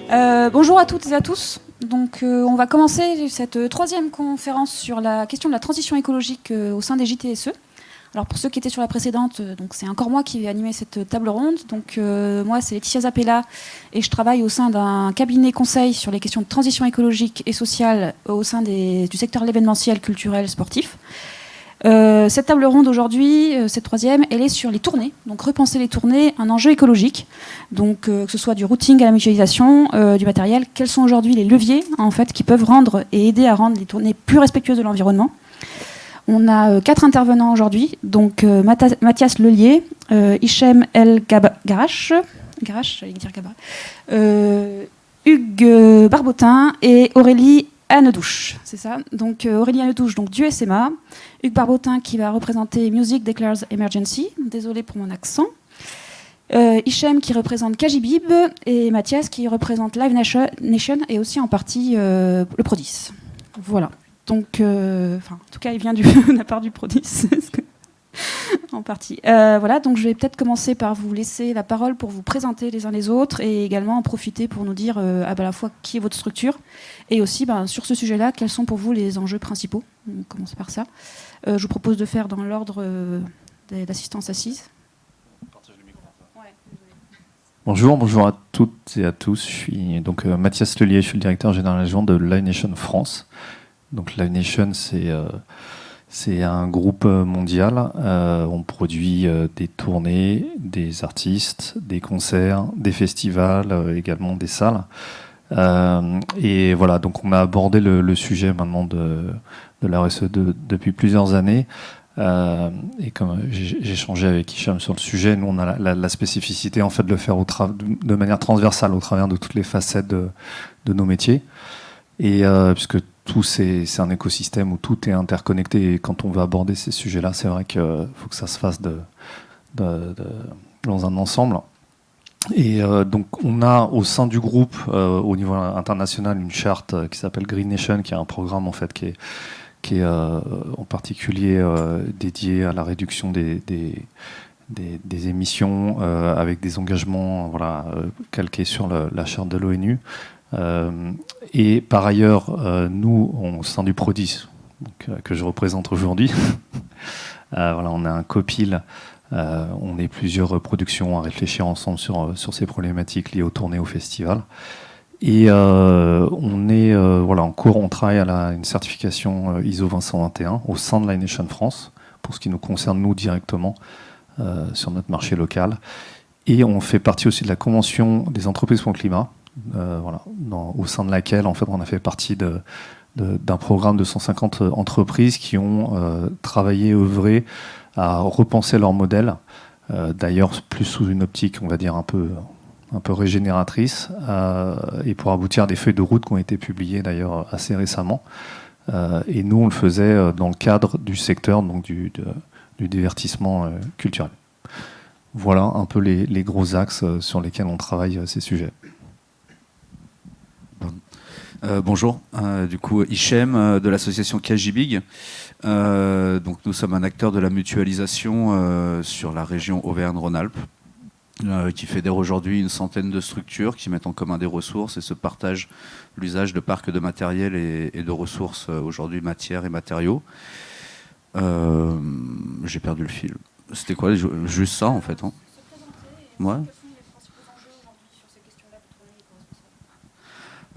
Bonjour à toutes et à tous. Donc, on va commencer cette troisième conférence sur la question de la transition écologique au sein des JTSE. Alors, pour ceux qui étaient sur la précédente, donc c'est encore moi qui vais animer cette table ronde. Donc, moi, c'est Laetitia Zappella et je travaille au sein d'un cabinet conseil sur les questions de transition écologique et sociale au sein du secteur de l'événementiel, culturel, sportif. Cette table ronde aujourd'hui, cette troisième, elle est sur les tournées. Donc repenser les tournées, un enjeu écologique. Donc que ce soit du routing à la mutualisation du matériel, quels sont aujourd'hui les leviers en fait qui peuvent rendre et aider à rendre les tournées plus respectueuses de l'environnement. On a 4 intervenants aujourd'hui. Donc Mathias Lelier, Hichem El Garache, j'allais dire Gabra, Hugues Barbotin et Aurélie Annedouche, c'est ça. Donc Aurélie Annedouche, donc du SMA. Hugues Barbotin qui va représenter Music Declares Emergency. Désolé pour mon accent. Hichem qui représente Kajibib et Mathias qui représente Live Nation et aussi en partie le Prodis. Voilà. Donc, en tout cas, il vient de la part du Prodis. En partie. Voilà, donc je vais peut-être commencer par vous laisser la parole pour vous présenter les uns les autres et également en profiter pour nous dire à la fois qui est votre structure et aussi sur ce sujet-là, quels sont pour vous les enjeux principaux. On commence par ça. Je vous propose de faire dans l'ordre d'assistance assise. Bonjour à toutes et à tous. Je suis donc Mathias Lelier, je suis le directeur général adjoint de Live Nation France. Donc Live Nation, c'est un groupe mondial. On produit des tournées, des artistes, des concerts, des festivals, également des salles. Et voilà, donc on a abordé le sujet maintenant de la RSE depuis plusieurs années. Et comme j'ai échangé avec Hichem sur le sujet, nous on a la spécificité en fait de le faire de manière transversale au travers de toutes les facettes de nos métiers. Et puisque tout c'est un écosystème où tout est interconnecté et quand on veut aborder ces sujets-là, c'est vrai qu'il faut que ça se fasse dans un ensemble. Et donc on a au sein du groupe, au niveau international, une charte qui s'appelle Green Nation, qui est un programme en fait qui est en particulier dédié à la réduction des émissions avec des engagements calqués sur la charte de l'ONU. Et par ailleurs, nous, au sein du Prodis, que je représente aujourd'hui, on a un copil, on est plusieurs productions à réfléchir ensemble sur ces problématiques liées aux tournées, au festival. Et on travaille à une certification ISO 20121 au sein de Live Nation France, pour ce qui nous concerne nous directement sur notre marché local. Et on fait partie aussi de la Convention des entreprises pour le climat, au sein de laquelle en fait, on a fait partie d'un programme de 150 entreprises qui ont travaillé, œuvré à repenser leur modèle, d'ailleurs plus sous une optique, on va dire, un peu régénératrice, et pour aboutir à des feuilles de route qui ont été publiées d'ailleurs assez récemment. Et nous, on le faisait dans le cadre du secteur donc du divertissement culturel. Voilà un peu les gros axes sur lesquels on travaille ces sujets. Bonjour, du coup Hichem de l'association Kajibig. Donc nous sommes un acteur de la mutualisation sur la région Auvergne-Rhône-Alpes, qui fédère aujourd'hui une centaine de structures qui mettent en commun des ressources et se partagent l'usage de parcs de matériel et de ressources aujourd'hui matières et matériaux. J'ai perdu le fil. C'était quoi? Juste ça en fait, hein. Ouais.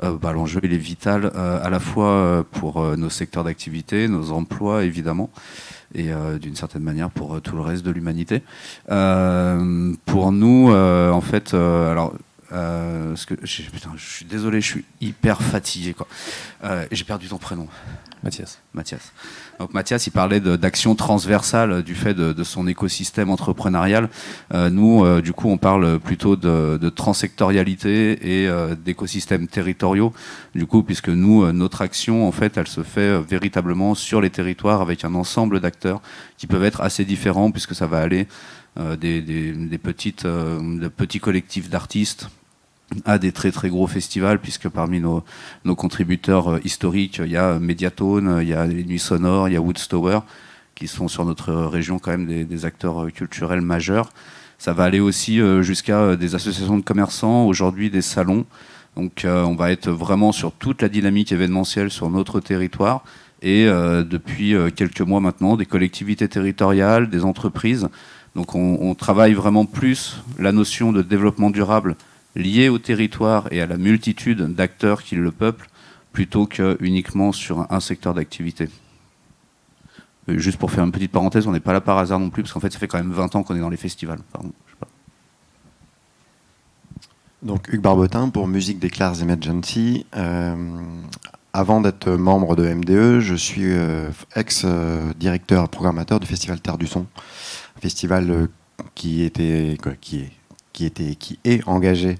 L'enjeu il est vital à la fois pour nos secteurs d'activité, nos emplois évidemment, et d'une certaine manière pour tout le reste de l'humanité. Pour nous, en fait, je suis désolé, je suis hyper fatigué, quoi. J'ai perdu ton prénom. Mathias. Donc Mathias, il parlait d'action transversale du fait de son écosystème entrepreneurial. Nous, du coup, on parle plutôt de transsectorialité et d'écosystèmes territoriaux. Du coup, puisque nous, notre action, en fait, elle se fait véritablement sur les territoires avec un ensemble d'acteurs qui peuvent être assez différents, puisque ça va aller des petits collectifs d'artistes à des très très gros festivals, puisque parmi nos contributeurs historiques, il y a Mediatone, il y a les Nuits Sonores, il y a Woodstower, qui sont sur notre région quand même des acteurs culturels majeurs. Ça va aller aussi jusqu'à des associations de commerçants, aujourd'hui des salons, Donc on va être vraiment sur toute la dynamique événementielle sur notre territoire. Et depuis quelques mois maintenant, des collectivités territoriales, des entreprises. Donc on travaille vraiment plus la notion de développement durable liée au territoire et à la multitude d'acteurs qui le peuplent, plutôt que uniquement sur un secteur d'activité. Juste pour faire une petite parenthèse, on n'est pas là par hasard non plus, parce qu'en fait ça fait quand même 20 ans qu'on est dans les festivals. Pardon, je sais pas. Donc Hugues Barbotin pour Musique Declares Emergency. Avant d'être membre de MDE, je suis ex-directeur et programmateur du Festival Terre du Son, un festival qui est engagé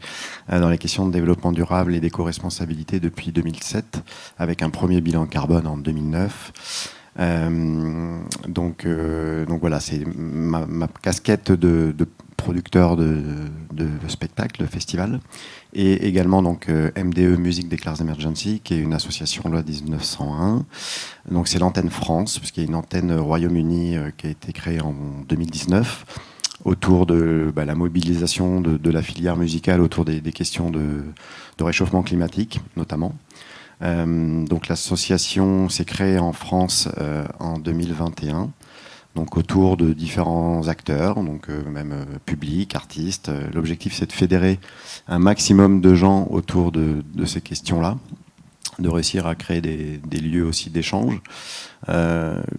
dans les questions de développement durable et d'éco-responsabilité depuis 2007, avec un premier bilan carbone en 2009. Donc voilà, c'est ma casquette de producteur de spectacle, de festival, et également donc MDE Musique Declares Emergency, qui est une association loi 1901. Donc c'est l'antenne France, puisqu'il y a une antenne Royaume-Uni qui a été créée en 2019 autour de la mobilisation de la filière musicale autour des questions de réchauffement climatique notamment. Donc l'association s'est créée en France en 2021. Donc autour de différents acteurs, donc même publics, artistes. L'objectif, c'est de fédérer un maximum de gens autour de ces questions-là, de réussir à créer des lieux aussi d'échange.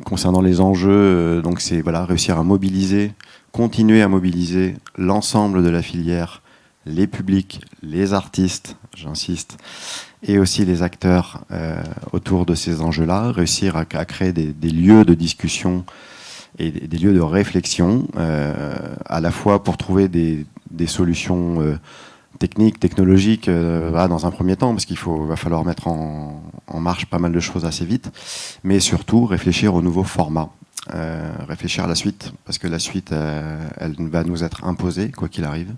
Concernant les enjeux, donc c'est réussir à mobiliser, continuer à mobiliser l'ensemble de la filière, les publics, les artistes, j'insiste, et aussi les acteurs autour de ces enjeux-là, réussir à créer des lieux de discussion et des lieux de réflexion, à la fois pour trouver des solutions techniques, technologiques, dans un premier temps, parce va falloir mettre en marche pas mal de choses assez vite, mais surtout réfléchir au nouveau format, réfléchir à la suite, parce que la suite, elle va nous être imposée, quoi qu'il arrive.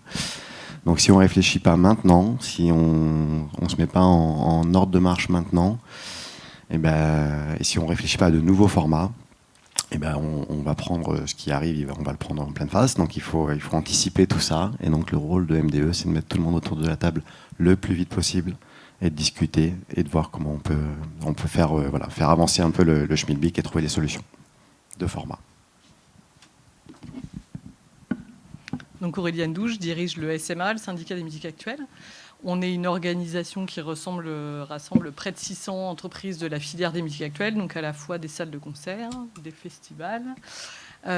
Donc si on ne réfléchit pas maintenant, si on ne se met pas en ordre de marche maintenant, et si on ne réfléchit pas à de nouveaux formats, on va prendre ce qui arrive, on va le prendre en pleine face. Donc il faut anticiper tout ça. Et donc le rôle de MDE, c'est de mettre tout le monde autour de la table le plus vite possible et de discuter et de voir comment on peut faire avancer un peu le schmilblick et trouver des solutions de format. Donc Auréliane Douche, je dirige le SMA, le syndicat des musiques actuelles. On est une organisation qui rassemble près de 600 entreprises de la filière des musiques actuelles, donc à la fois des salles de concert, des festivals,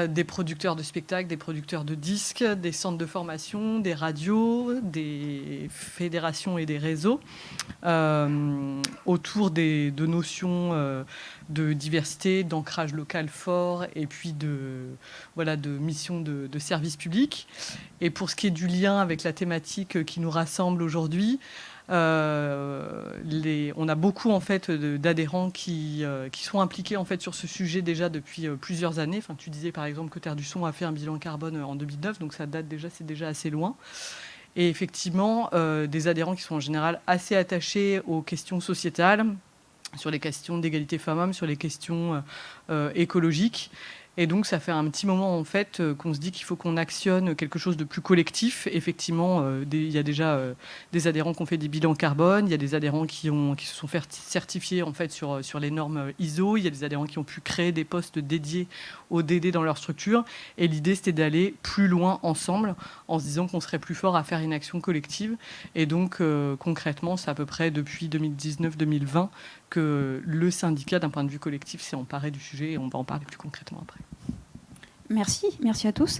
des producteurs de spectacles, des producteurs de disques, des centres de formation, des radios, des fédérations et des réseaux, autour de notions de diversité, d'ancrage local fort et puis de mission de service public. Et pour ce qui est du lien avec la thématique qui nous rassemble aujourd'hui, on a beaucoup en fait d'adhérents qui sont impliqués en fait sur ce sujet déjà depuis plusieurs années. Enfin, tu disais par exemple que Terre du Son a fait un bilan carbone en 2009, donc ça date déjà, c'est déjà assez loin. Et effectivement, des adhérents qui sont en général assez attachés aux questions sociétales, sur les questions d'égalité femmes-hommes, sur les questions écologiques. Et donc, ça fait un petit moment, en fait, qu'on se dit qu'il faut qu'on actionne quelque chose de plus collectif. Effectivement, il y a déjà des adhérents qui ont fait des bilans carbone, il y a des adhérents qui se sont fait certifier, en fait, sur les normes ISO, il y a des adhérents qui ont pu créer des postes dédiés aux DD dans leur structure. Et l'idée, c'était d'aller plus loin ensemble, en se disant qu'on serait plus fort à faire une action collective. Et donc, concrètement, c'est à peu près depuis 2019-2020 que le syndicat, d'un point de vue collectif, s'est emparé du sujet, et on va en parler plus concrètement après. Merci à tous.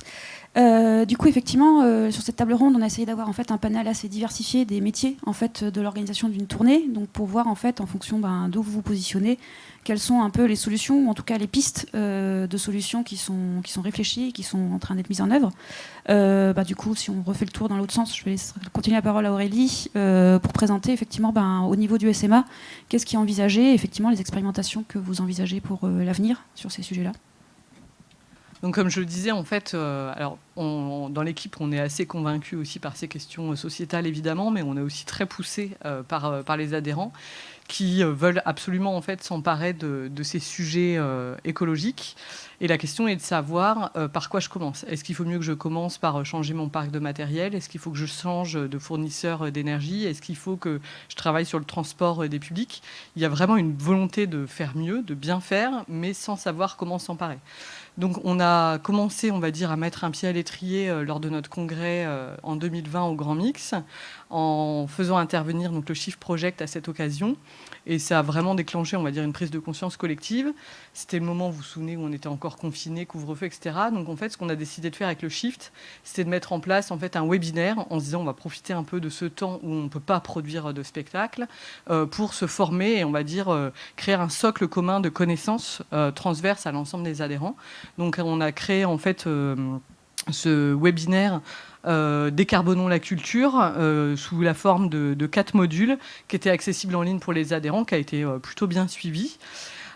Du coup, effectivement, sur cette table ronde, on a essayé d'avoir en fait un panel assez diversifié des métiers en fait de l'organisation d'une tournée, donc pour voir en fait en fonction d'où vous vous positionnez, quelles sont un peu les solutions ou en tout cas les pistes de solutions qui sont réfléchies, qui sont en train d'être mises en œuvre. Du coup, si on refait le tour dans l'autre sens, je vais continuer la parole à Aurélie pour présenter effectivement au niveau du SMA, qu'est-ce qui est envisagé, effectivement les expérimentations que vous envisagez pour l'avenir sur ces sujets-là. Donc, comme je le disais, en fait, dans l'équipe, on est assez convaincus aussi par ces questions sociétales, évidemment, mais on est aussi très poussé par les adhérents qui veulent absolument en fait s'emparer de ces sujets écologiques. Et la question est de savoir par quoi je commence. Est-ce qu'il faut mieux que je commence par changer mon parc de matériel? Est-ce qu'il faut que je change de fournisseur d'énergie? Est-ce qu'il faut que je travaille sur le transport des publics? Il y a vraiment une volonté de faire mieux, de bien faire, mais sans savoir comment s'emparer. Donc on a commencé, on va dire, à mettre un pied à l'étrier lors de notre congrès en 2020 au Grand Mix, en faisant intervenir donc, le Shift Project à cette occasion. Et ça a vraiment déclenché, on va dire, une prise de conscience collective. C'était le moment, vous vous souvenez, où on était encore confinés, couvre-feu, etc. Donc en fait, ce qu'on a décidé de faire avec le Shift, c'était de mettre en place en fait, un webinaire en se disant on va profiter un peu de ce temps où on ne peut pas produire de spectacle pour se former et, on va dire, créer un socle commun de connaissances transverses à l'ensemble des adhérents. Donc on a créé en fait ce webinaire Décarbonons la culture sous la forme de 4 modules qui étaient accessibles en ligne pour les adhérents, qui a été plutôt bien suivi.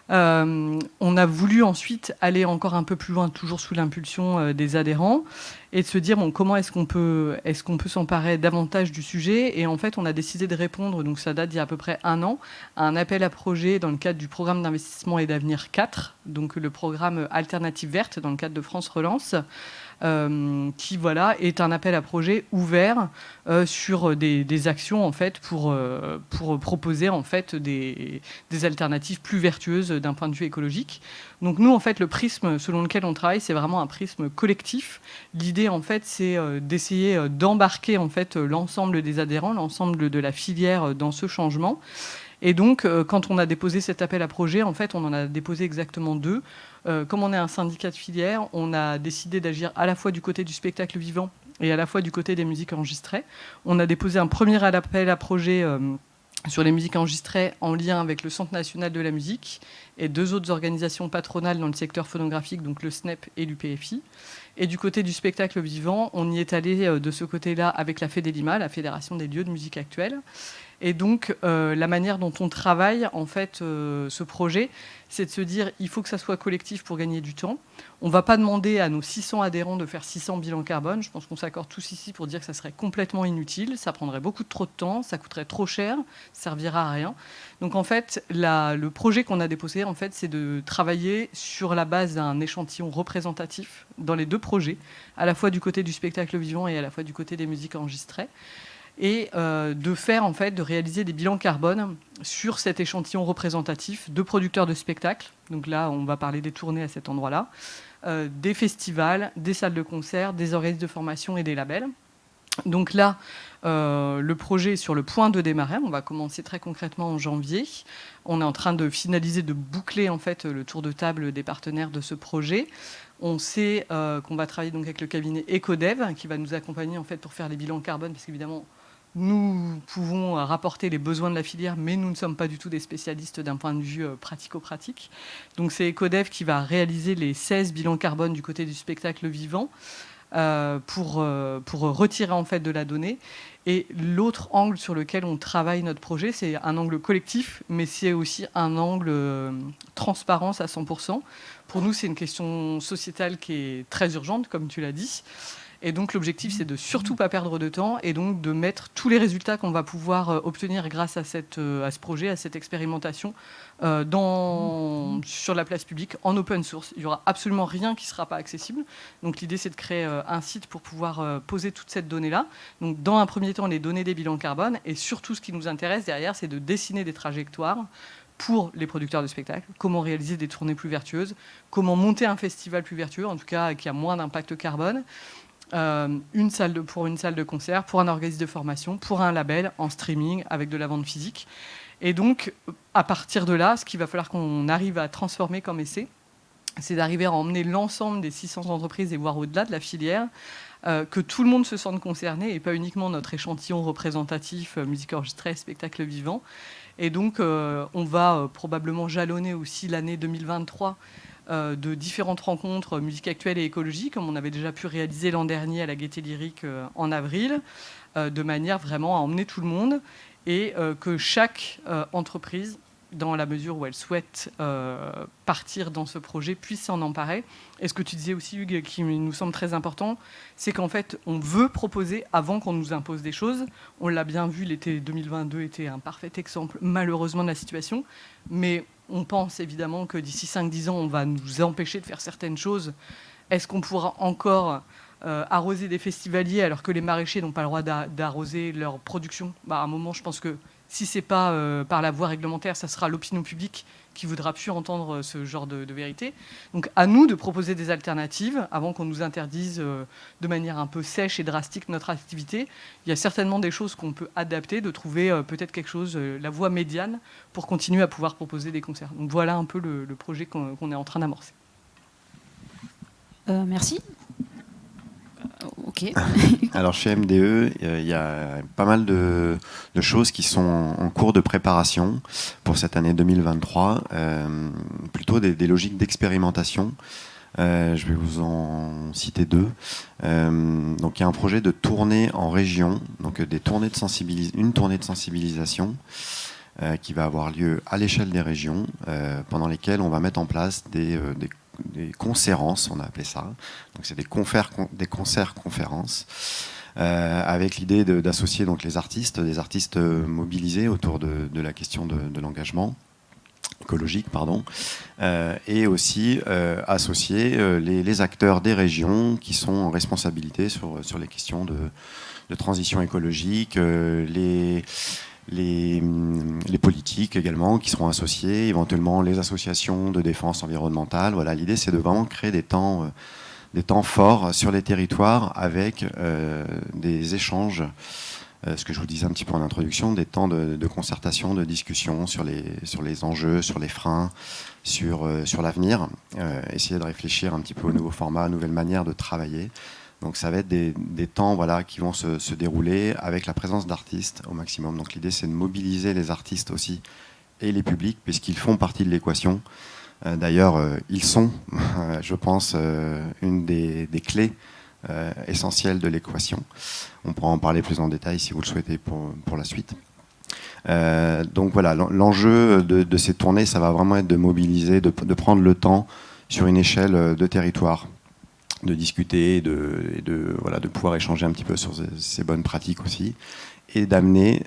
On a voulu ensuite aller encore un peu plus loin, toujours sous l'impulsion des adhérents, et de se dire bon, comment est-ce qu'on peut s'emparer davantage du sujet. Et en fait, on a décidé de répondre, donc ça date d'il y a à peu près 1 an, à un appel à projet dans le cadre du programme d'investissement et d'avenir 4, donc le programme Alternative Verte dans le cadre de France Relance, qui voilà, est un appel à projet ouvert sur des actions en fait, pour proposer en fait, des alternatives plus vertueuses d'un point de vue écologique. Donc nous, en fait, le prisme selon lequel on travaille, c'est vraiment un prisme collectif. L'idée, en fait, c'est d'essayer d'embarquer en fait, l'ensemble des adhérents, l'ensemble de la filière dans ce changement. Et donc, quand on a déposé cet appel à projet, en fait, on en a déposé exactement 2. Comme on est un syndicat de filière, on a décidé d'agir à la fois du côté du spectacle vivant et à la fois du côté des musiques enregistrées. On a déposé un premier appel à projet sur les musiques enregistrées en lien avec le Centre national de la musique et 2 autres organisations patronales dans le secteur phonographique, donc le SNEP et l'UPFI. Et du côté du spectacle vivant, on y est allé de ce côté-là avec la FEDELIMA, la Fédération des lieux de musique actuelle. Et donc, la manière dont on travaille, en fait, ce projet, c'est de se dire il faut que ça soit collectif pour gagner du temps. On ne va pas demander à nos 600 adhérents de faire 600 bilans carbone. Je pense qu'on s'accorde tous ici pour dire que ça serait complètement inutile. Ça prendrait beaucoup trop de temps, ça coûterait trop cher, ça servira à rien. Donc, en fait, le projet qu'on a déposé, en fait, c'est de travailler sur la base d'un échantillon représentatif dans les 2 projets, à la fois du côté du spectacle vivant et à la fois du côté des musiques enregistrées. Et de réaliser des bilans carbone sur cet échantillon représentatif de producteurs de spectacles. Donc là, on va parler des tournées à cet endroit-là, des festivals, des salles de concert, des organismes de formation et des labels. Donc là, le projet est sur le point de démarrer. On va commencer très concrètement en janvier. On est en train de finaliser, de boucler en fait, le tour de table des partenaires de ce projet. On sait qu'on va travailler donc avec le cabinet Ecodev qui va nous accompagner en fait, pour faire les bilans carbone, parce qu'évidemment, nous pouvons rapporter les besoins de la filière, mais nous ne sommes pas du tout des spécialistes d'un point de vue pratico-pratique. Donc c'est Ecodev qui va réaliser les 16 bilans carbone du côté du spectacle vivant pour retirer en fait de la donnée. Et l'autre angle sur lequel on travaille notre projet, c'est un angle collectif, mais c'est aussi un angle transparence à 100%. Pour nous, c'est une question sociétale qui est très urgente, comme tu l'as dit. Et donc l'objectif, c'est de surtout pas perdre de temps et donc de mettre tous les résultats qu'on va pouvoir obtenir grâce à ce projet, à cette expérimentation, sur la place publique, en open source. Il n'y aura absolument rien qui ne sera pas accessible. Donc l'idée, c'est de créer un site pour pouvoir poser toute cette donnée-là. Donc dans un premier temps, les données des bilans carbone. Et surtout, ce qui nous intéresse derrière, c'est de dessiner des trajectoires pour les producteurs de spectacles, comment réaliser des tournées plus vertueuses, comment monter un festival plus vertueux, en tout cas qui a moins d'impact carbone, pour une salle de concert, pour un organisme de formation, pour un label en streaming avec de la vente physique. Et donc, à partir de là, ce qu'il va falloir qu'on arrive à transformer comme essai, c'est d'arriver à emmener l'ensemble des 600 entreprises et voire au-delà de la filière, que tout le monde se sente concerné et pas uniquement notre échantillon représentatif, musique enregistrée, spectacle vivant. Et donc, on va probablement jalonner aussi l'année 2023 de différentes rencontres musique actuelle et écologie, comme on avait déjà pu réaliser l'an dernier à la Gaîté Lyrique en avril, de manière vraiment à emmener tout le monde et que chaque entreprise dans la mesure où elles souhaitent partir dans ce projet, puissent s'en emparer. Et ce que tu disais aussi, Hugues, qui nous semble très important, c'est qu'en fait, on veut proposer avant qu'on nous impose des choses. On l'a bien vu, l'été 2022 était un parfait exemple, malheureusement, de la situation. Mais on pense évidemment que d'ici 5-10 ans, on va nous empêcher de faire certaines choses. Est-ce qu'on pourra encore arroser des festivaliers alors que les maraîchers n'ont pas le droit d'arroser leur production ? À un moment, je pense que si ce n'est pas par la voie réglementaire, ça sera l'opinion publique qui ne voudra plus entendre ce genre de vérité. Donc à nous de proposer des alternatives avant qu'on nous interdise de manière un peu sèche et drastique notre activité. Il y a certainement des choses qu'on peut adapter, de trouver peut-être quelque chose, la voie médiane, pour continuer à pouvoir proposer des concerts. Donc voilà un peu le projet qu'on est en train d'amorcer. Merci. Ok. Alors chez MDE, il y a pas mal de choses qui sont en cours de préparation pour cette année 2023, plutôt des logiques d'expérimentation. Je vais vous en citer deux. Donc il y a un projet de tournée en région, donc une tournée de sensibilisation qui va avoir lieu à l'échelle des régions, pendant lesquelles on va mettre en place des conférences, on a appelé ça. Donc c'est des concerts-conférences, avec l'idée d'associer donc des artistes mobilisés autour de la question de l'engagement écologique, et aussi associer les acteurs des régions qui sont en responsabilité sur les questions de transition écologique, les politiques également qui seront associés, éventuellement les associations de défense environnementale. Voilà, l'idée c'est de vraiment créer des temps forts sur les territoires avec des échanges, ce que je vous disais un petit peu en introduction, des temps de concertation, de discussion sur les enjeux, sur les freins, sur l'avenir, essayer de réfléchir un petit peu aux nouveaux formats, aux nouvelles manières de travailler. Donc ça va être des temps qui vont se dérouler avec la présence d'artistes au maximum. Donc l'idée c'est de mobiliser les artistes aussi et les publics puisqu'ils font partie de l'équation. D'ailleurs, ils sont, je pense, une des clés essentielles de l'équation. On pourra en parler plus en détail si vous le souhaitez pour la suite. Donc voilà, l'enjeu de ces tournées, ça va vraiment être de mobiliser, de prendre le temps sur une échelle de territoire, de discuter et de pouvoir échanger un petit peu sur ces bonnes pratiques aussi, et d'amener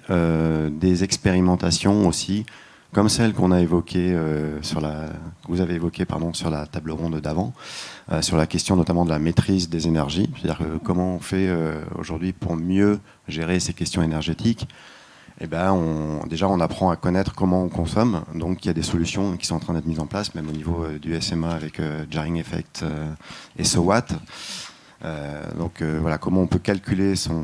des expérimentations aussi, comme celles qu'on a évoquées que vous avez évoquées sur la table ronde d'avant, sur la question notamment de la maîtrise des énergies, c'est-à-dire comment on fait aujourd'hui pour mieux gérer ces questions énergétiques. Eh ben, on apprend à connaître comment on consomme. Donc il y a des solutions qui sont en train d'être mises en place, même au niveau du SMA avec Jarring Effect et SOWAT. Voilà, comment on peut calculer son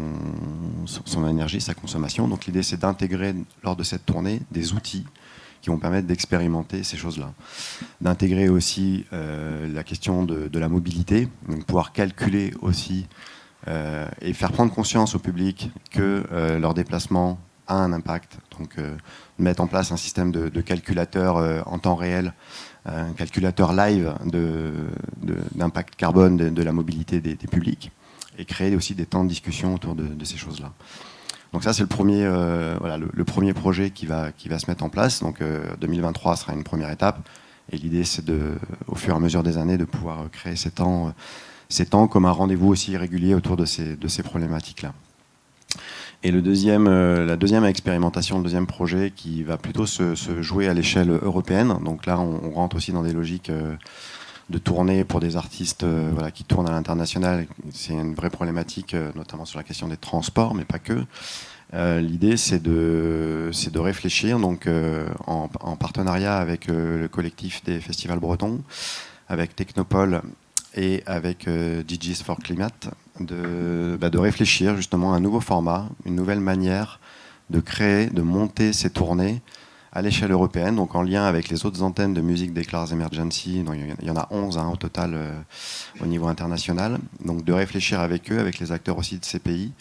énergie, sa consommation. Donc l'idée c'est d'intégrer lors de cette tournée des outils qui vont permettre d'expérimenter ces choses-là. D'intégrer aussi la question de la mobilité, donc pouvoir calculer aussi et faire prendre conscience au public que leur déplacement a un impact. Donc mettre en place un système de calculateur en temps réel, un calculateur live d'impact carbone de la mobilité des publics, et créer aussi des temps de discussion autour de ces choses-là. Donc ça c'est le premier projet qui va se mettre en place. Donc 2023 sera une première étape, et l'idée c'est au fur et à mesure des années de pouvoir créer ces temps comme un rendez-vous aussi régulier autour de ces problématiques-là. Et la deuxième expérimentation, le deuxième projet qui va plutôt se jouer à l'échelle européenne. Donc là, on rentre aussi dans des logiques de tournée pour des artistes qui tournent à l'international. C'est une vraie problématique, notamment sur la question des transports, mais pas que. L'idée, c'est de réfléchir donc, en partenariat avec le collectif des festivals bretons, avec Technopole et avec DJs for Climate, de réfléchir justement à un nouveau format, une nouvelle manière de créer, de monter ces tournées à l'échelle européenne, donc en lien avec les autres antennes de Music Declares Emergency. Donc, il y en a 11 au total au niveau international. Donc de réfléchir avec eux, avec les acteurs aussi de ces pays,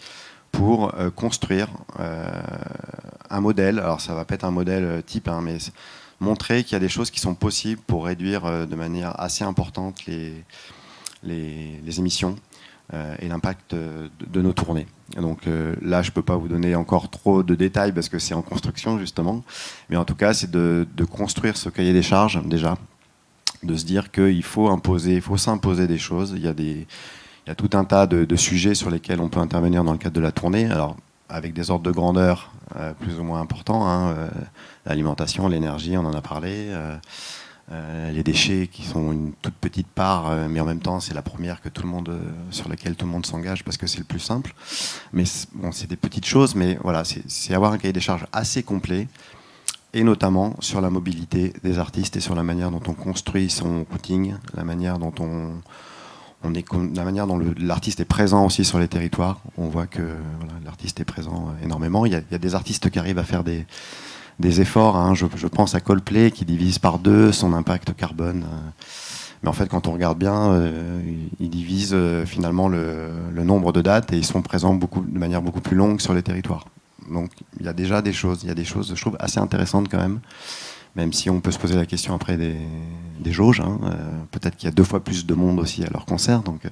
pour construire un modèle. Alors ça va pas être un modèle type, mais montrer qu'il y a des choses qui sont possibles pour réduire de manière assez importante les émissions et l'impact de nos tournées. Donc là, je ne peux pas vous donner encore trop de détails parce que c'est en construction justement, mais en tout cas, c'est de construire ce cahier des charges déjà, de se dire qu'il faut s'imposer des choses. Il y a tout un tas de sujets sur lesquels on peut intervenir dans le cadre de la tournée, alors avec des ordres de grandeur plus ou moins importants, hein, l'alimentation, l'énergie, on en a parlé, les déchets qui sont une toute petite part, mais en même temps c'est la première sur laquelle tout le monde s'engage parce que c'est le plus simple. Mais bon, c'est des petites choses, mais voilà, c'est avoir un cahier des charges assez complet, et notamment sur la mobilité des artistes et sur la manière dont on construit son routing, la manière dont la manière dont l'artiste est présent aussi sur les territoires. On voit que voilà, l'artiste est présent énormément. Il y a des artistes qui arrivent à faire des efforts. Hein. Je pense à Coldplay qui divise par 2 son impact carbone. Mais en fait, quand on regarde bien, ils divisent finalement le nombre de dates et ils sont présents de manière beaucoup plus longue sur les territoires. Donc il y a déjà des choses, je trouve, assez intéressantes quand même si on peut se poser la question après des jauges. Hein. Peut-être qu'il y a 2 fois plus de monde aussi à leur concert. Donc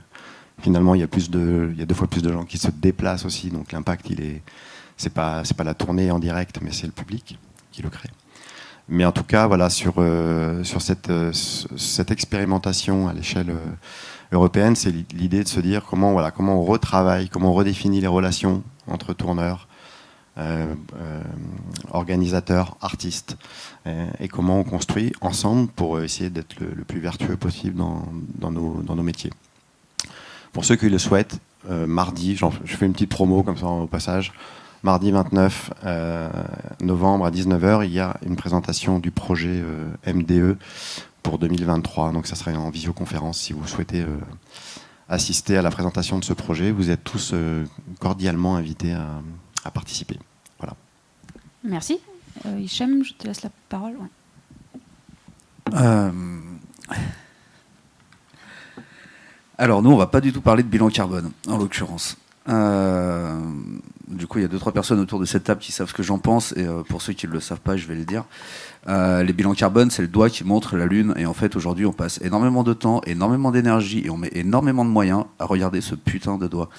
finalement, il y a 2 fois plus de gens qui se déplacent aussi. Donc l'impact, c'est pas la tournée en direct, mais c'est le public qui le crée. Mais en tout cas, voilà, sur cette expérimentation à l'échelle européenne, c'est l'idée de se dire comment on retravaille, comment on redéfinit les relations entre tourneurs, organisateurs, artistes, et comment on construit ensemble pour essayer d'être le plus vertueux possible dans nos métiers. Pour ceux qui le souhaitent, mardi, je fais une petite promo comme ça au passage, mardi 29 novembre à 19h, il y a une présentation du projet MDE pour 2023. Donc ça sera en visioconférence si vous souhaitez assister à la présentation de ce projet. Vous êtes tous cordialement invités à participer. Voilà. Merci. Hichem, je te laisse la parole. Ouais. Alors nous, on va pas du tout parler de bilan carbone, en l'occurrence. Du coup, il y a 2-3 personnes autour de cette table qui savent ce que j'en pense, et pour ceux qui ne le savent pas, je vais le dire. Les bilans carbone, c'est le doigt qui montre la Lune, et en fait, aujourd'hui, on passe énormément de temps, énormément d'énergie, et on met énormément de moyens à regarder ce putain de doigt.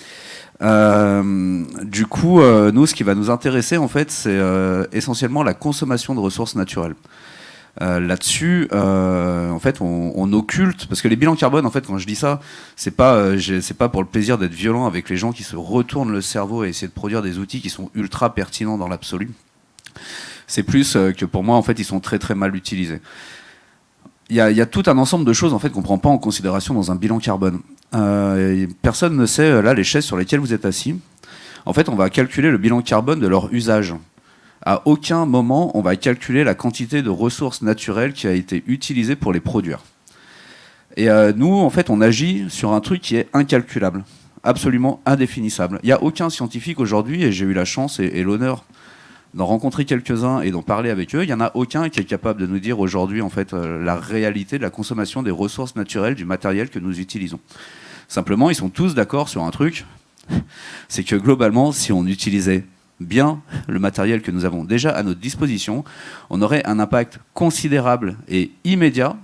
Du coup, nous, ce qui va nous intéresser, en fait, c'est essentiellement la consommation de ressources naturelles. Là-dessus, en fait, on occulte, parce que les bilans carbone, en fait, quand je dis ça, c'est pas pour le plaisir d'être violent avec les gens qui se retournent le cerveau et essayer de produire des outils qui sont ultra pertinents dans l'absolu. C'est plus que pour moi, en fait, ils sont très très mal utilisés. Il y a tout un ensemble de choses en fait qu'on prend pas en considération dans un bilan carbone. Personne ne sait là les chaises sur lesquelles vous êtes assis. En fait, on va calculer le bilan carbone de leur usage. À aucun moment, on va calculer la quantité de ressources naturelles qui a été utilisée pour les produire. Et nous, en fait, on agit sur un truc qui est incalculable, absolument indéfinissable. Il n'y a aucun scientifique aujourd'hui, et j'ai eu la chance et l'honneur d'en rencontrer quelques-uns et d'en parler avec eux, il n'y en a aucun qui est capable de nous dire aujourd'hui, en fait, la réalité de la consommation des ressources naturelles du matériel que nous utilisons. Simplement, ils sont tous d'accord sur un truc, c'est que globalement, si on utilisait bien le matériel que nous avons déjà à notre disposition, on aurait un impact considérable et immédiat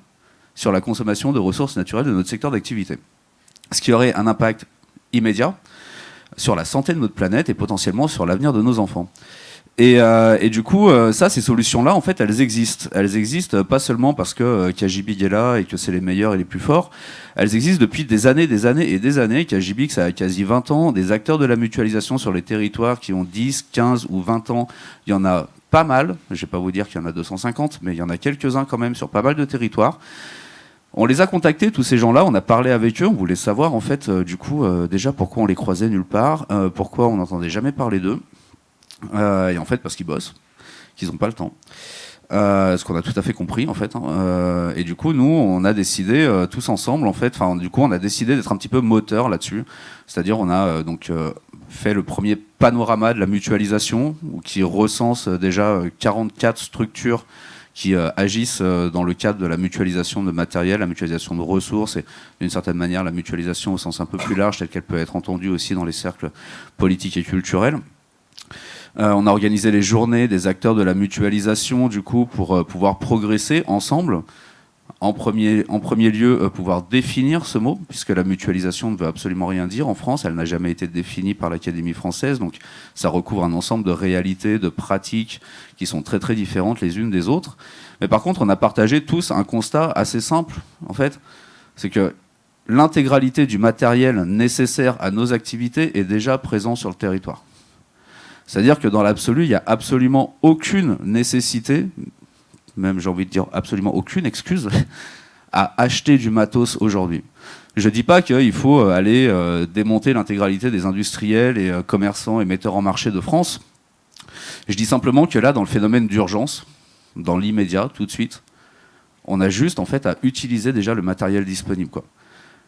sur la consommation de ressources naturelles de notre secteur d'activité. Ce qui aurait un impact immédiat sur la santé de notre planète et potentiellement sur l'avenir de nos enfants. Et du coup, ces solutions-là, en fait, elles existent. Elles existent pas seulement parce que KGB est là et que c'est les meilleurs et les plus forts. Elles existent depuis des années et des années. KGB, ça a quasi 20 ans. Des acteurs de la mutualisation sur les territoires qui ont 10, 15 ou 20 ans, il y en a pas mal. Je vais pas vous dire qu'il y en a 250, mais il y en a quelques-uns quand même sur pas mal de territoires. On les a contactés, tous ces gens-là, on a parlé avec eux, on voulait savoir, en fait, du coup, déjà pourquoi on les croisait nulle part, pourquoi on n'entendait jamais parler d'eux. Et en fait parce qu'ils bossent, qu'ils n'ont pas le temps, ce qu'on a tout à fait compris en fait, hein. Et du coup nous on a décidé tous ensemble en fait, du coup on a décidé d'être un petit peu moteur là-dessus, c'est-à-dire on a fait le premier panorama de la mutualisation qui recense déjà 44 structures qui agissent dans le cadre de la mutualisation de matériel, la mutualisation de ressources et d'une certaine manière la mutualisation au sens un peu plus large telle qu'elle peut être entendue aussi dans les cercles politiques et culturels. On a organisé les journées des acteurs de la mutualisation du coup pour pouvoir progresser ensemble En premier lieu, pouvoir définir ce mot, puisque la mutualisation ne veut absolument rien dire en France, elle n'a jamais été définie par l'Académie française, donc ça recouvre un ensemble de réalités, de pratiques qui sont très très différentes les unes des autres. Mais par contre, on a partagé tous un constat assez simple, en fait, c'est que l'intégralité du matériel nécessaire à nos activités est déjà présent sur le territoire. C'est-à-dire que dans l'absolu, il n'y a absolument aucune nécessité, même j'ai envie de dire absolument aucune excuse, à acheter du matos aujourd'hui. Je ne dis pas qu'il faut aller démonter l'intégralité des industriels et commerçants et metteurs en marché de France. Je dis simplement que là, dans le phénomène d'urgence, dans l'immédiat, tout de suite, on a juste en fait à utiliser déjà le matériel disponible, quoi.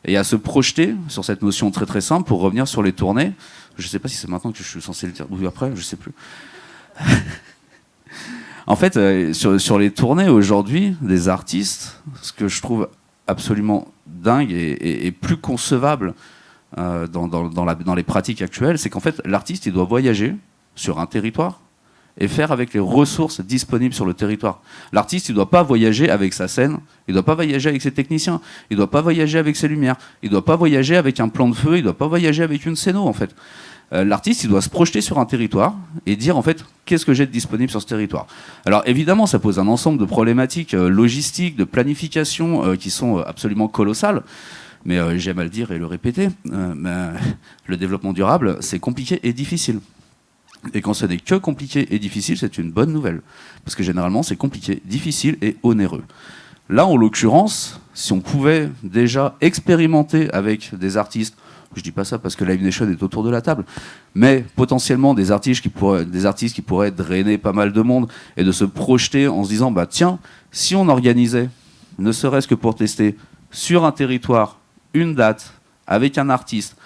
Et à se projeter sur cette notion très très simple pour revenir sur les tournées. Je ne sais pas si c'est maintenant que je suis censé le dire ou après, je ne sais plus. En fait, sur les tournées aujourd'hui des artistes, ce que je trouve absolument dingue et plus concevable dans les pratiques actuelles, c'est qu'en fait, l'artiste, il doit voyager sur un territoire et faire avec les ressources disponibles sur le territoire. L'artiste, il ne doit pas voyager avec sa scène, il ne doit pas voyager avec ses techniciens, il ne doit pas voyager avec ses lumières, il ne doit pas voyager avec un plan de feu, il ne doit pas voyager avec une scéno, en fait. L'artiste, il doit se projeter sur un territoire et dire, en fait, qu'est-ce que j'ai de disponible sur ce territoire. Alors, évidemment, ça pose un ensemble de problématiques logistiques, de planification qui sont absolument colossales. Mais j'aime à le dire et le répéter, le développement durable, c'est compliqué et difficile. Et quand ce n'est que compliqué et difficile, c'est une bonne nouvelle. Parce que généralement, c'est compliqué, difficile et onéreux. Là, en l'occurrence, si on pouvait déjà expérimenter avec des artistes, je ne dis pas ça parce que Live Nation est autour de la table, mais potentiellement des artistes qui pourraient drainer pas mal de monde et de se projeter en se disant, bah tiens, si on organisait, ne serait-ce que pour tester, sur un territoire, une date, avec un artiste,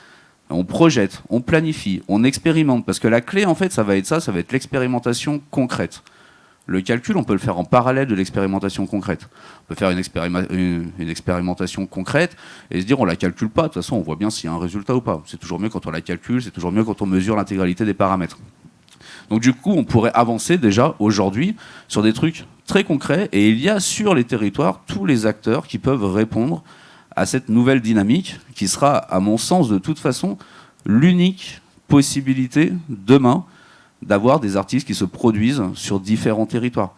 on projette, on planifie, on expérimente, parce que la clé, en fait, ça va être l'expérimentation concrète. Le calcul, on peut le faire en parallèle de l'expérimentation concrète. On peut faire une expérimentation concrète et se dire on la calcule pas, de toute façon on voit bien s'il y a un résultat ou pas. C'est toujours mieux quand on la calcule, c'est toujours mieux quand on mesure l'intégralité des paramètres. Donc du coup, on pourrait avancer déjà aujourd'hui sur des trucs très concrets et il y a sur les territoires tous les acteurs qui peuvent répondre à cette nouvelle dynamique qui sera, à mon sens, de toute façon, l'unique possibilité demain d'avoir des artistes qui se produisent sur différents territoires.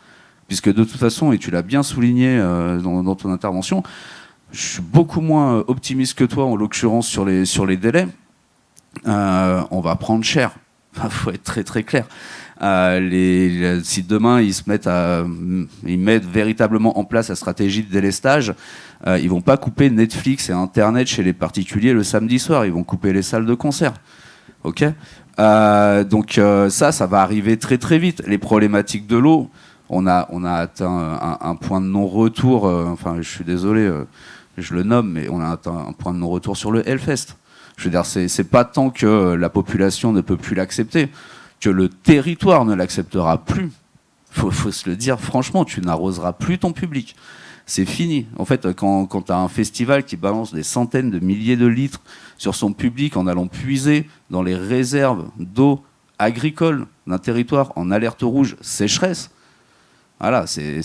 Puisque de toute façon, et tu l'as bien souligné dans ton intervention, je suis beaucoup moins optimiste que toi, en l'occurrence, sur les délais. On va prendre cher. Il faut être très très clair. Si demain ils mettent véritablement en place la stratégie de délestage, ils vont pas couper Netflix et Internet chez les particuliers le samedi soir, ils vont couper les salles de concert. Ok. Donc ça va arriver très très vite. Les problématiques de l'eau, on a atteint un point de non-retour. Enfin, je suis désolé, je le nomme, mais on a atteint un point de non-retour sur le Hellfest. Je veux dire, c'est pas tant que la population ne peut plus l'accepter, que le territoire ne l'acceptera plus. Faut se le dire franchement, tu n'arroseras plus ton public. C'est fini. En fait, quand tu as un festival qui balance des centaines de milliers de litres sur son public en allant puiser dans les réserves d'eau agricole d'un territoire en alerte rouge sécheresse, voilà, c'est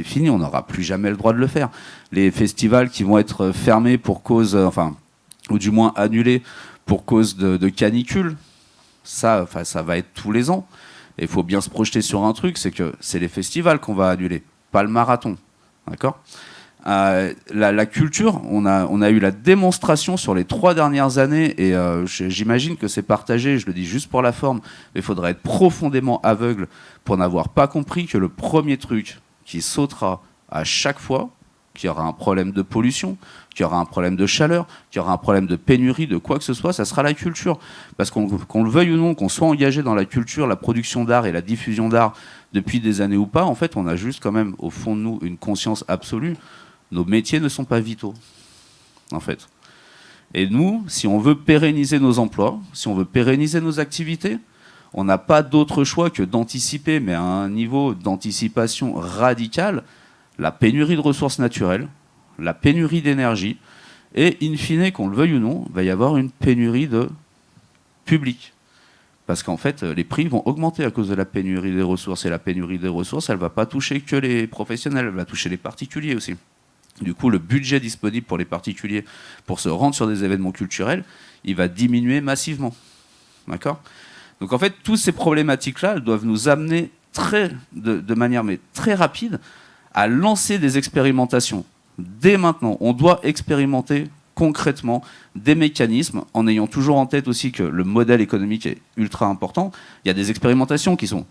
fini. On n'aura plus jamais le droit de le faire. Les festivals qui vont être fermés pour cause, ou du moins annulés pour cause de canicule, ça va être tous les ans. Et il faut bien se projeter sur un truc, c'est que c'est les festivals qu'on va annuler, pas le marathon. D'accord ? La culture, on a eu la démonstration sur les 3 dernières années, et j'imagine que c'est partagé, je le dis juste pour la forme, mais il faudrait être profondément aveugle pour n'avoir pas compris que le premier truc qui sautera à chaque fois, qu'il y aura un problème de pollution, qu'il y aura un problème de chaleur, qu'il y aura un problème de pénurie, de quoi que ce soit, ça sera la culture. Parce qu'on le veuille ou non, qu'on soit engagé dans la culture, la production d'art et la diffusion d'art depuis des années ou pas, en fait, on a juste quand même, au fond de nous, une conscience absolue. Nos métiers ne sont pas vitaux, en fait. Et nous, si on veut pérenniser nos emplois, si on veut pérenniser nos activités, on n'a pas d'autre choix que d'anticiper, mais à un niveau d'anticipation radical, la pénurie de ressources naturelles, la pénurie d'énergie, et in fine, qu'on le veuille ou non, il va y avoir une pénurie de public. Parce qu'en fait, les prix vont augmenter à cause de la pénurie des ressources, et la pénurie des ressources, elle ne va pas toucher que les professionnels, elle va toucher les particuliers aussi. Du coup, le budget disponible pour les particuliers pour se rendre sur des événements culturels, il va diminuer massivement. D'accord ? Donc en fait, toutes ces problématiques-là, elles doivent nous amener de manière très rapide à lancer des expérimentations. Dès maintenant, on doit expérimenter concrètement des mécanismes, en ayant toujours en tête aussi que le modèle économique est ultra important. Il y a des expérimentations qui sont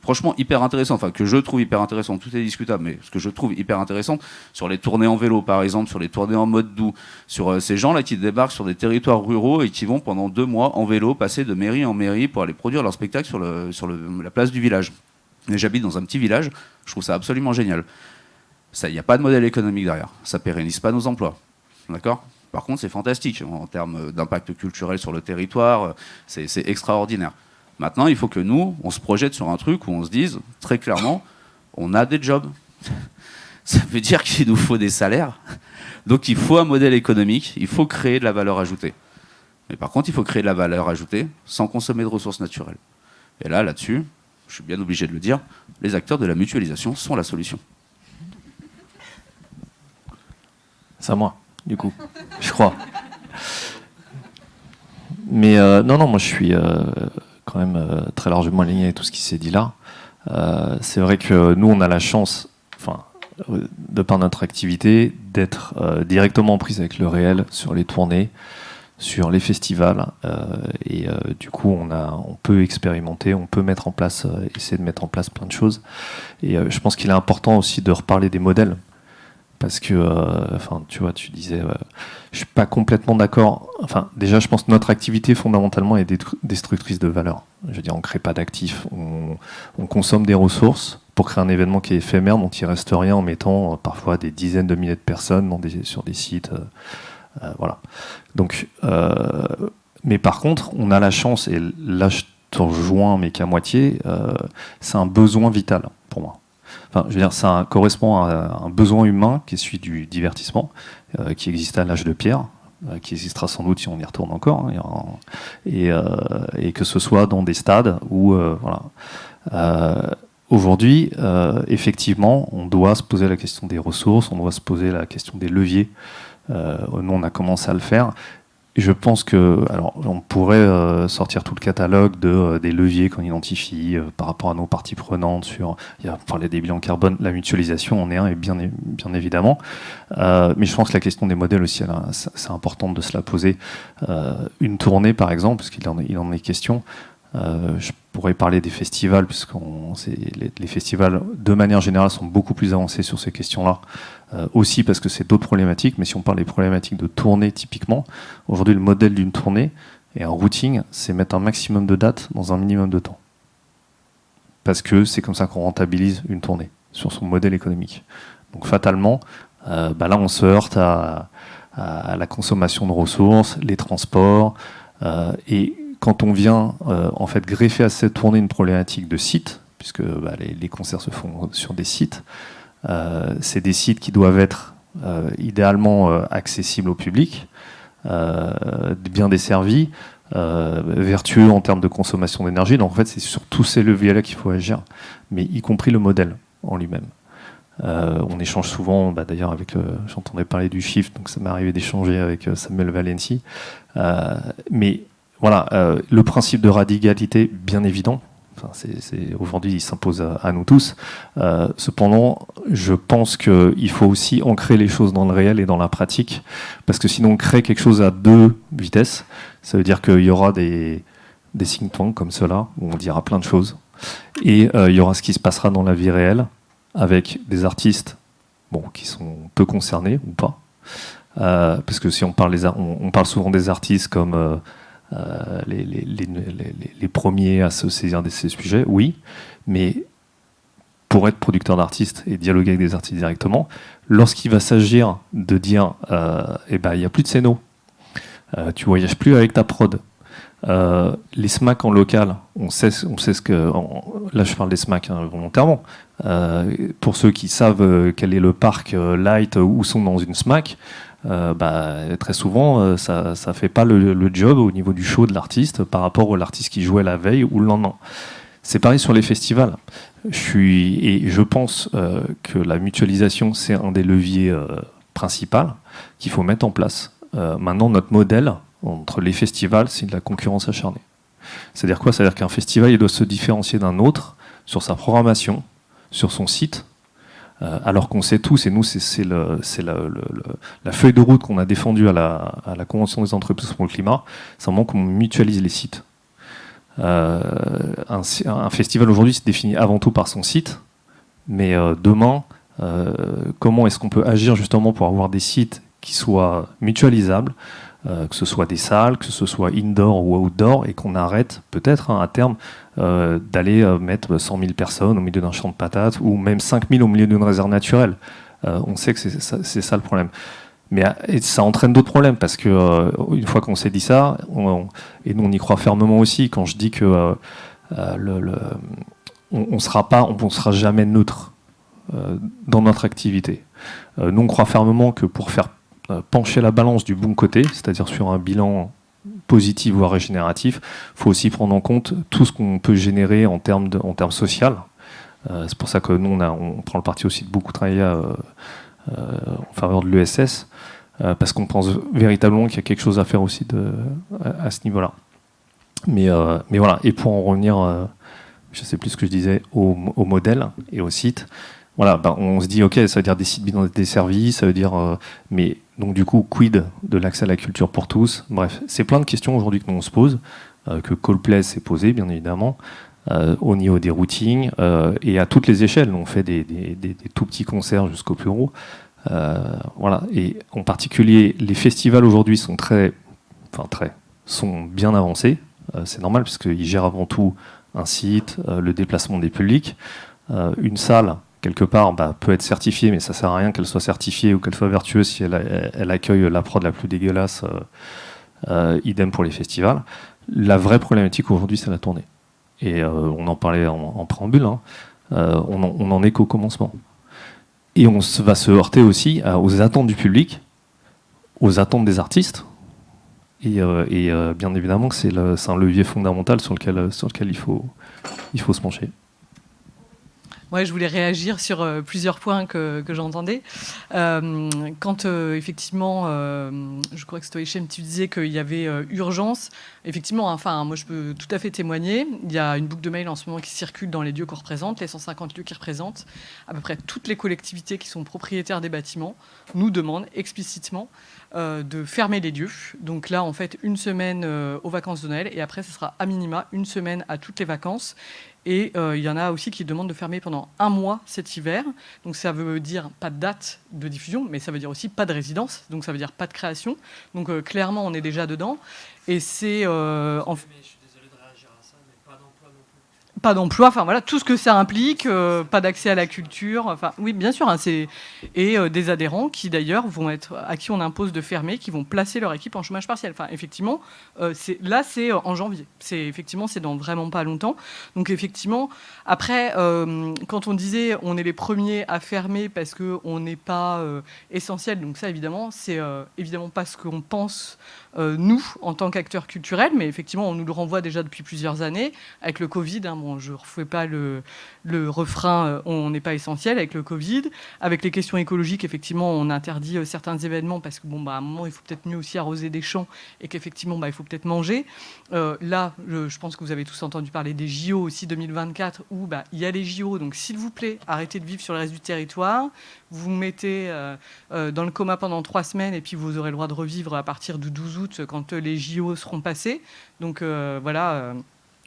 franchement hyper intéressantes, enfin que je trouve hyper intéressantes, tout est discutable, mais ce que je trouve hyper intéressant, sur les tournées en vélo par exemple, sur les tournées en mode doux, sur ces gens-là qui débarquent sur des territoires ruraux et qui vont pendant 2 mois en vélo passer de mairie en mairie pour aller produire leur spectacle sur la place du village. Et j'habite dans un petit village, je trouve ça absolument génial. Il n'y a pas de modèle économique derrière, ça pérennise pas nos emplois, d'accord ? Par contre, c'est fantastique en termes d'impact culturel sur le territoire, c'est extraordinaire. Maintenant, il faut que nous, on se projette sur un truc où on se dise, très clairement, on a des jobs. Ça veut dire qu'il nous faut des salaires. Donc il faut un modèle économique, il faut créer de la valeur ajoutée. Mais par contre, il faut créer de la valeur ajoutée sans consommer de ressources naturelles. Et là-dessus, je suis bien obligé de le dire, les acteurs de la mutualisation sont la solution. C'est à moi, du coup, je crois. Mais non, moi je suis quand même très largement aligné avec tout ce qui s'est dit là. C'est vrai que nous, on a la chance, de par notre activité, d'être directement en prise avec le réel sur les tournées, sur les festivals. Du coup, on peut expérimenter, on peut mettre en place, essayer de mettre en place plein de choses. Et je pense qu'il est important aussi de reparler des modèles. Parce que, tu vois, tu disais, je suis pas complètement d'accord. Enfin, déjà, je pense que notre activité fondamentalement est destructrice de valeur. Je veux dire, on crée pas d'actifs, on consomme des ressources pour créer un événement qui est éphémère, dont il reste rien, en mettant parfois des dizaines de milliers de personnes sur des sites, voilà. Donc, mais par contre, on a la chance, et là, je te rejoins, mais qu'à moitié, c'est un besoin vital pour moi. Enfin, je veux dire, ça correspond à un besoin humain qui est celui du divertissement, qui existait à l'âge de pierre, qui existera sans doute si on y retourne encore, et que ce soit dans des stades où, voilà. Aujourd'hui, effectivement, on doit se poser la question des ressources, on doit se poser la question des leviers. Nous, on a commencé à le faire. Je pense que, alors, on pourrait sortir tout le catalogue des leviers qu'on identifie par rapport à nos parties prenantes. Il y a parlé des bilans carbone, la mutualisation en est un, et bien évidemment. Mais je pense que la question des modèles aussi, c'est important de se la poser. Une tournée, par exemple, parce qu'il en est question. Je pourrais parler des festivals, puisque les festivals, de manière générale, sont beaucoup plus avancés sur ces questions-là. Aussi parce que c'est d'autres problématiques, mais si on parle des problématiques de tournée, typiquement, aujourd'hui, le modèle d'une tournée et un routing, c'est mettre un maximum de dates dans un minimum de temps. Parce que c'est comme ça qu'on rentabilise une tournée, sur son modèle économique. Donc fatalement, là, on se heurte à la consommation de ressources, les transports, et quand on vient en fait greffer à cette tournée une problématique de site, puisque les concerts se font sur des sites, c'est des sites qui doivent être idéalement accessibles au public, bien desservis, vertueux en termes de consommation d'énergie. Donc en fait, c'est sur tous ces leviers-là qu'il faut agir, mais y compris le modèle en lui-même. On échange souvent, d'ailleurs, j'entendais parler du Shift, donc ça m'est arrivé d'échanger avec Samuel Valenci. Mais voilà, le principe de radicalité, bien évident. Aujourd'hui, il s'impose à nous tous. Cependant, je pense qu'il faut aussi ancrer les choses dans le réel et dans la pratique, parce que sinon on crée quelque chose à 2 vitesses. Ça veut dire qu'il y aura des think tanks comme cela, où on dira plein de choses, et il y aura ce qui se passera dans la vie réelle, avec des artistes qui sont peu concernés ou pas. Parce que si on parle souvent des artistes comme... les premiers à se saisir de ces sujets, oui, mais pour être producteur d'artistes et dialoguer avec des artistes directement, lorsqu'il va s'agir de dire il n'y a plus de scéno, tu voyages plus avec ta prod, les SMAC en local, on sait ce que... Là je parle des SMAC volontairement, pour ceux qui savent quel est le parc light où sont dans une SMAC, très souvent ça fait pas le job au niveau du show de l'artiste par rapport à l'artiste qui jouait la veille ou le lendemain. C'est pareil sur les festivals. Je pense que la mutualisation, c'est un des leviers principales qu'il faut mettre en place. Maintenant, notre modèle entre les festivals, c'est de la concurrence acharnée. C'est-à-dire quoi? C'est-à-dire qu'un festival, il doit se différencier d'un autre sur sa programmation, sur son site, alors qu'on sait tous, et nous, c'est la feuille de route qu'on a défendue à la Convention des entreprises pour le climat, c'est un moment qu'on mutualise les sites. Un festival aujourd'hui se définit avant tout par son site, mais demain, comment est-ce qu'on peut agir justement pour avoir des sites qui soient mutualisables, que ce soit des salles, que ce soit indoor ou outdoor, et qu'on arrête peut-être à terme d'aller mettre 100 000 personnes au milieu d'un champ de patates, ou même 5 000 au milieu d'une réserve naturelle. On sait que c'est ça le problème. Mais et ça entraîne d'autres problèmes, parce que une fois qu'on s'est dit ça, et nous on y croit fermement aussi, quand je dis que on sera jamais neutre dans notre activité. Nous on croit fermement que pour faire pencher la balance du bon côté, c'est-à-dire sur un bilan positif voire régénératif, il faut aussi prendre en compte tout ce qu'on peut générer en termes social. C'est pour ça que nous on prend le parti aussi de beaucoup travailler en faveur de l'ESS, parce qu'on pense véritablement qu'il y a quelque chose à faire aussi à ce niveau-là. Mais voilà, et pour en revenir, je ne sais plus ce que je disais, au modèle et au site, voilà, on se dit, ok, ça veut dire des sites bien desservis, ça veut dire... mais donc du coup, quid de l'accès à la culture pour tous? Bref, c'est plein de questions aujourd'hui que nous on se pose, que Coldplay s'est posé, bien évidemment, au niveau des routings, et à toutes les échelles. On fait des tout petits concerts jusqu'au plus gros. Voilà. Et en particulier, les festivals aujourd'hui sont sont bien avancés. C'est normal, puisqu'ils gèrent avant tout un site, le déplacement des publics. Une salle, quelque part, peut être certifiée, mais ça sert à rien qu'elle soit certifiée ou qu'elle soit vertueuse si elle accueille la prod la plus dégueulasse. Idem pour les festivals. La vraie problématique aujourd'hui, c'est la tournée. Et on en parlait en préambule, hein. On en est qu'au commencement. Et on va se heurter aussi aux attentes du public, aux attentes des artistes. Et bien évidemment que c'est un levier fondamental sur lequel il faut se pencher. Ouais, je voulais réagir sur plusieurs points que j'entendais. Quand effectivement, je crois que c'était Hichem, tu disais qu'il y avait urgence. Effectivement, enfin, moi je peux tout à fait témoigner. Il y a une boucle de mail en ce moment qui circule dans les lieux qu'on représente, les 150 lieux qui représentent. À peu près toutes les collectivités qui sont propriétaires des bâtiments nous demandent explicitement de fermer les lieux. Donc là, en fait, une semaine aux vacances de Noël, et après, ce sera à minima une semaine à toutes les vacances. Et il y en a aussi qui demandent de fermer pendant 1 mois cet hiver. Donc ça veut dire pas de date de diffusion, mais ça veut dire aussi pas de résidence. Donc ça veut dire pas de création. Donc clairement, on est déjà dedans. Et c'est... Mais je suis désolé de réagir à ça, mais pas d'emploi non plus. Pas d'emploi, enfin voilà, tout ce que ça implique, pas d'accès à la culture. Enfin oui, bien sûr. Hein, et des adhérents qui d'ailleurs à qui on impose de fermer, qui vont placer leur équipe en chômage partiel. Enfin effectivement, c'est en janvier. C'est dans vraiment pas longtemps. Donc effectivement, après, quand on disait on est les premiers à fermer parce que on n'est pas essentiel. Donc ça évidemment, c'est évidemment pas ce qu'on pense nous en tant qu'acteurs culturels, mais effectivement on nous le renvoie déjà depuis plusieurs années avec le Covid. Hein, bon, je ne refais pas le refrain on n'est pas essentiel avec le Covid, avec les questions écologiques. Effectivement, on interdit certains événements parce que à un moment il faut peut-être mieux aussi arroser des champs et qu'effectivement il faut peut-être manger. Là, je pense que vous avez tous entendu parler des JO aussi 2024 où il y a les JO. Donc s'il vous plaît, arrêtez de vivre sur le reste du territoire. Vous vous mettez dans le coma pendant 3 semaines et puis vous aurez le droit de revivre à partir du 12 août quand les JO seront passés. Donc voilà.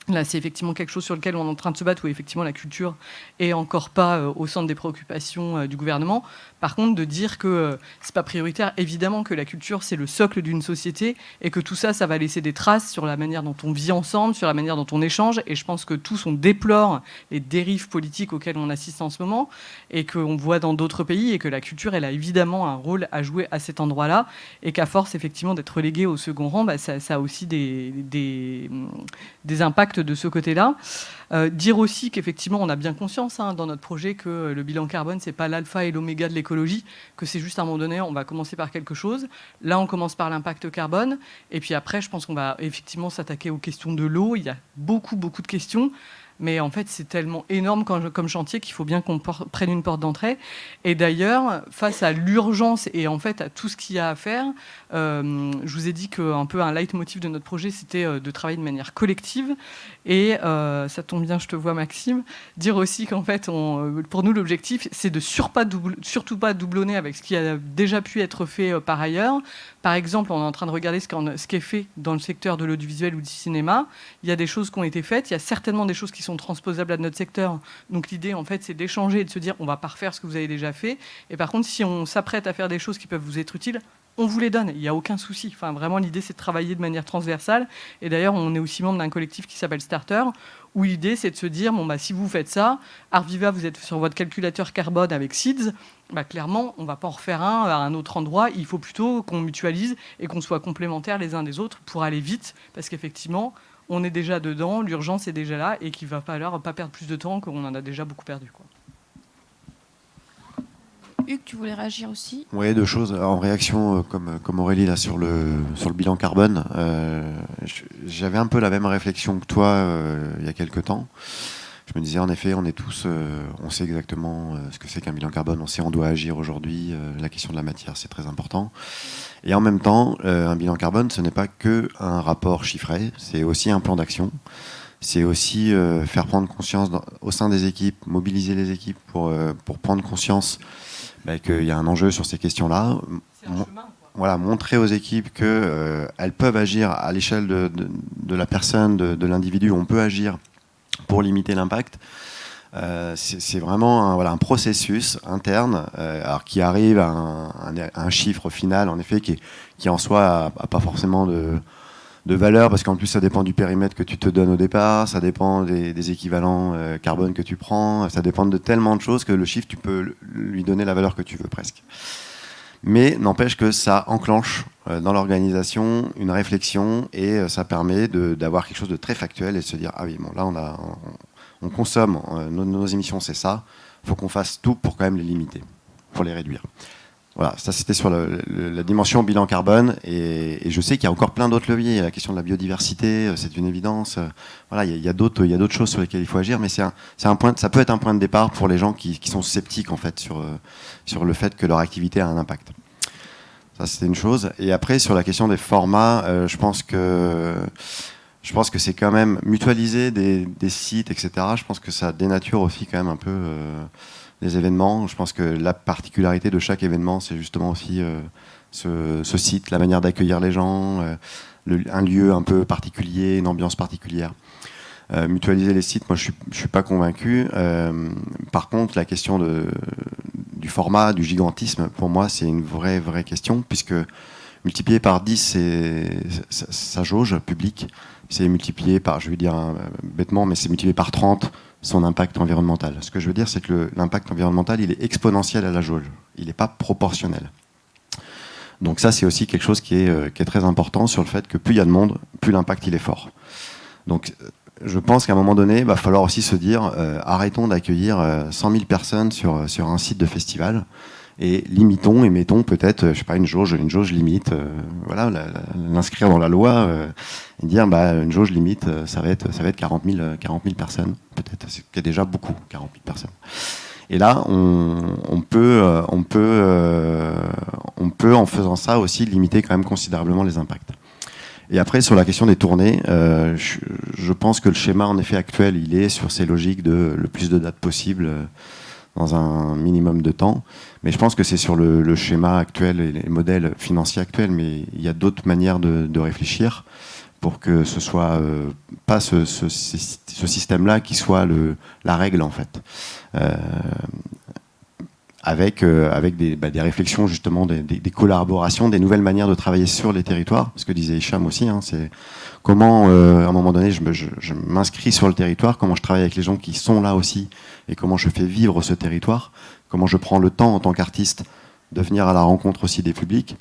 Là, c'est effectivement quelque chose sur lequel on est en train de se battre, où effectivement la culture est encore pas au centre des préoccupations du gouvernement. Par contre, de dire que c'est pas prioritaire, évidemment que la culture c'est le socle d'une société et que tout ça, ça va laisser des traces sur la manière dont on vit ensemble, sur la manière dont on échange. Et je pense que tous on déplore les dérives politiques auxquelles on assiste en ce moment et qu'on voit dans d'autres pays, et que la culture, elle a évidemment un rôle à jouer à cet endroit-là, et qu'à force effectivement d'être reléguée au second rang, ça a aussi des impacts de ce côté-là. Dire aussi qu'effectivement, on a bien conscience dans notre projet que le bilan carbone, c'est pas l'alpha et l'oméga de l'écologie, que c'est juste à un moment donné, on va commencer par quelque chose. Là, on commence par l'impact carbone. Et puis après, je pense qu'on va effectivement s'attaquer aux questions de l'eau. Il y a beaucoup de questions. Mais en fait, c'est tellement énorme comme chantier qu'il faut bien qu'on prenne une porte d'entrée. Et d'ailleurs, face à l'urgence et en fait à tout ce qu'il y a à faire, je vous ai dit qu'un peu un leitmotiv de notre projet, c'était de travailler de manière collective. Et ça tombe bien, je te vois Maxime, dire aussi qu'en fait, pour nous, l'objectif, c'est de surtout pas doublonner avec ce qui a déjà pu être fait par ailleurs. Par exemple, on est en train de regarder ce qui est fait dans le secteur de l'audiovisuel ou du cinéma. Il y a des choses qui ont été faites, il y a certainement des choses qui sont transposables à notre secteur. Donc l'idée, en fait, c'est d'échanger et de se dire, on va pas refaire ce que vous avez déjà fait. Et par contre, si on s'apprête à faire des choses qui peuvent vous être utiles, on vous les donne, il n'y a aucun souci. Enfin, vraiment, l'idée, c'est de travailler de manière transversale. Et d'ailleurs, on est aussi membre d'un collectif qui s'appelle Starter, où l'idée, c'est de se dire, si vous faites ça, Arviva, vous êtes sur votre calculateur carbone avec Seeds, clairement, on ne va pas en refaire un à un autre endroit. Il faut plutôt qu'on mutualise et qu'on soit complémentaires les uns des autres pour aller vite, parce qu'effectivement, on est déjà dedans, l'urgence est déjà là, et qu'il ne va falloir pas perdre plus de temps qu'on en a déjà beaucoup perdu, quoi. Hugues, tu voulais réagir aussi? Oui, deux choses. En réaction, comme Aurélie, là, sur le bilan carbone, j'avais un peu la même réflexion que toi il y a quelques temps. Je me disais, en effet, on est tous, on sait exactement ce que c'est qu'un bilan carbone, on sait on doit agir aujourd'hui, la question de la matière, c'est très important. Et en même temps, un bilan carbone, ce n'est pas que un rapport chiffré, c'est aussi un plan d'action. C'est aussi faire prendre conscience au sein des équipes, mobiliser les équipes pour prendre conscience qu'il y a un enjeu sur ces questions-là. C'est un chemin, quoi. Voilà, montrer aux équipes qu'elles peuvent agir à l'échelle de la personne, de l'individu. On peut agir pour limiter l'impact. C'est vraiment un processus interne alors qui arrive à un chiffre final, en effet, qui en soi n'a pas forcément de valeur, parce qu'en plus ça dépend du périmètre que tu te donnes au départ, ça dépend des équivalents carbone que tu prends, ça dépend de tellement de choses que le chiffre, tu peux lui donner la valeur que tu veux presque. Mais n'empêche que ça enclenche dans l'organisation une réflexion et ça permet d'avoir quelque chose de très factuel et de se dire, ah oui, bon là on consomme, nos émissions c'est ça, il faut qu'on fasse tout pour quand même les limiter, pour les réduire. Voilà, ça c'était sur la dimension bilan carbone et je sais qu'il y a encore plein d'autres leviers. Il y a la question de la biodiversité, c'est une évidence. Voilà, il y a d'autres choses sur lesquelles il faut agir, mais ça peut être un point de départ pour les gens qui sont sceptiques en fait sur le fait que leur activité a un impact. Ça c'était une chose. Et après sur la question des formats, je pense que c'est quand même mutualiser des sites, etc. Je pense que ça dénature aussi quand même un peu les événements. Je pense que la particularité de chaque événement, c'est justement aussi ce site, la manière d'accueillir les gens, un lieu un peu particulier, une ambiance particulière. Mutualiser les sites, moi je suis pas convaincu. Par contre, la question du format, du gigantisme, pour moi c'est une vraie question, puisque multiplié par 10, sa jauge publique, c'est multiplié par, je vais dire bêtement, mais c'est multiplié par 30 son impact environnemental. Ce que je veux dire, c'est que l'impact environnemental, il est exponentiel à la jauge. Il n'est pas proportionnel. Donc ça, c'est aussi quelque chose qui est très important sur le fait que plus il y a de monde, plus l'impact il est fort. Donc je pense qu'à un moment donné, il va falloir aussi se dire, arrêtons d'accueillir 100 000 personnes sur un site de festival et limitons et mettons peut-être, je sais pas, une jauge limite, voilà, l'inscrire dans la loi et dire une jauge limite, ça va être 40 000 personnes, peut-être, ce qui est déjà beaucoup, 40 000 personnes. Et là, on peut en faisant ça aussi limiter quand même considérablement les impacts. Et après, sur la question des tournées, je pense que le schéma en effet actuel, il est sur ces logiques de le plus de dates possible dans un minimum de temps. Mais je pense que c'est sur le schéma actuel et les modèles financiers actuels, mais il y a d'autres manières de réfléchir pour que ce soit pas ce système-là qui soit la règle en fait. Avec des réflexions justement, des collaborations, des nouvelles manières de travailler sur les territoires. Ce que disait Hicham aussi, c'est comment, à un moment donné, je m'inscris sur le territoire, comment je travaille avec les gens qui sont là aussi, et comment je fais vivre ce territoire, comment je prends le temps en tant qu'artiste de venir à la rencontre aussi des publics.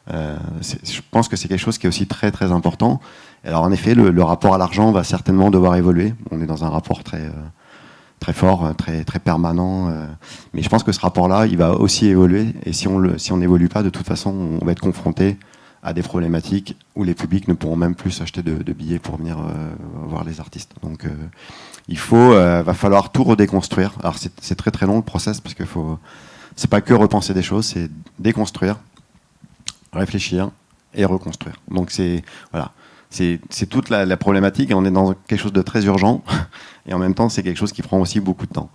Je pense que c'est quelque chose qui est aussi très très important. Alors en effet, le rapport à l'argent va certainement devoir évoluer. On est dans un rapport très fort, très permanent. Mais je pense que ce rapport-là, il va aussi évoluer. Et si on n'évolue pas, de toute façon, on va être confronté à des problématiques où les publics ne pourront même plus s'acheter de billets pour venir voir les artistes. Donc va falloir tout redéconstruire. Alors c'est très long le process, parce que c'est pas que repenser des choses, c'est déconstruire, réfléchir et reconstruire. Donc c'est toute la problématique, et on est dans quelque chose de très urgent, et en même temps c'est quelque chose qui prend aussi beaucoup de temps.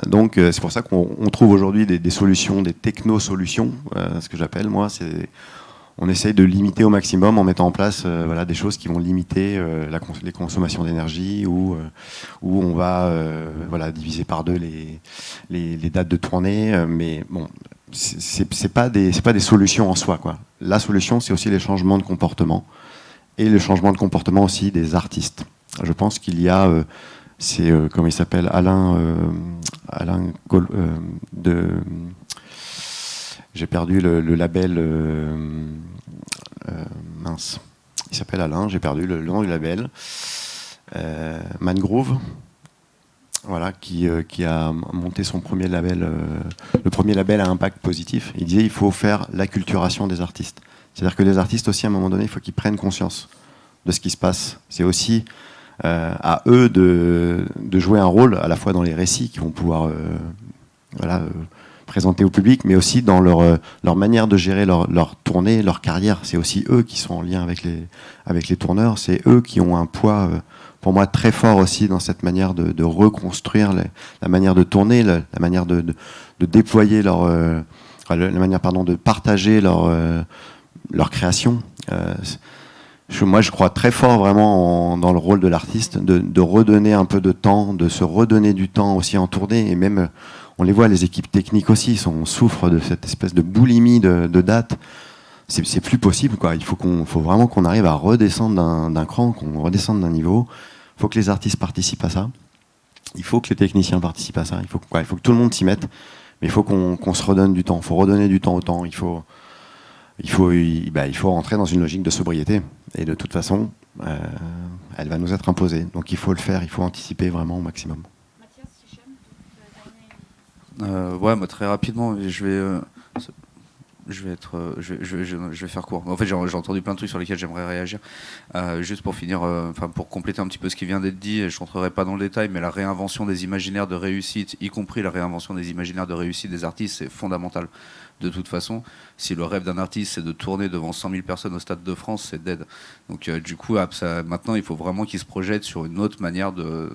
Donc c'est pour ça qu'on trouve aujourd'hui des solutions, des techno-solutions, ce que j'appelle moi, on essaye de limiter au maximum en mettant en place des choses qui vont limiter les consommations d'énergie, ou on va diviser par 2 les dates de tournée. Mais bon, c'est pas des solutions en soi, quoi. La solution, c'est aussi les changements de comportement, et le changement de comportement aussi des artistes. Je pense qu'il y a, comment il s'appelle, Alain j'ai perdu le label, mince, il s'appelle Alain, j'ai perdu le nom du label, Mangrove, voilà, qui a monté son premier label, le premier label à impact positif. Il disait il faut faire l'acculturation des artistes. C'est-à-dire que les artistes aussi, à un moment donné, il faut qu'ils prennent conscience de ce qui se passe. C'est aussi à eux de jouer un rôle, à la fois dans les récits qu'ils vont pouvoir présenter au public, mais aussi dans leur manière de gérer leur tournée, leur carrière. C'est aussi eux qui sont en lien avec les tourneurs. C'est eux qui ont un poids, pour moi, très fort aussi dans cette manière de reconstruire la manière de tourner, la manière de déployer la manière, de partager leur création. Moi, je crois très fort vraiment dans le rôle de l'artiste, de redonner un peu de temps, de se redonner du temps aussi en tournée. Et même, on les voit, les équipes techniques aussi, on souffre de cette espèce de boulimie de dates. C'est plus possible, quoi. Il faut vraiment qu'on arrive à redescendre d'un cran, qu'on redescende d'un niveau. Il faut que les artistes participent à ça. Il faut que les techniciens participent à ça. Il faut que tout le monde s'y mette. Mais il faut qu'on se redonne du temps. Il faut redonner du temps au temps. Il faut rentrer dans une logique de sobriété. Et de toute façon, elle va nous être imposée. Donc il faut le faire, il faut anticiper vraiment au maximum. Mathias, Ouais, moi, très rapidement, je vais faire court. En fait, j'ai entendu plein de trucs sur lesquels j'aimerais réagir. Juste pour finir, pour compléter un petit peu ce qui vient d'être dit, et je rentrerai pas dans le détail, mais la réinvention des imaginaires de réussite, y compris la réinvention des imaginaires de réussite des artistes, c'est fondamental. De toute façon, si le rêve d'un artiste c'est de tourner devant 100 000 personnes au Stade de France, c'est dead. Donc du coup, maintenant, il faut vraiment qu'il se projette sur une autre manière de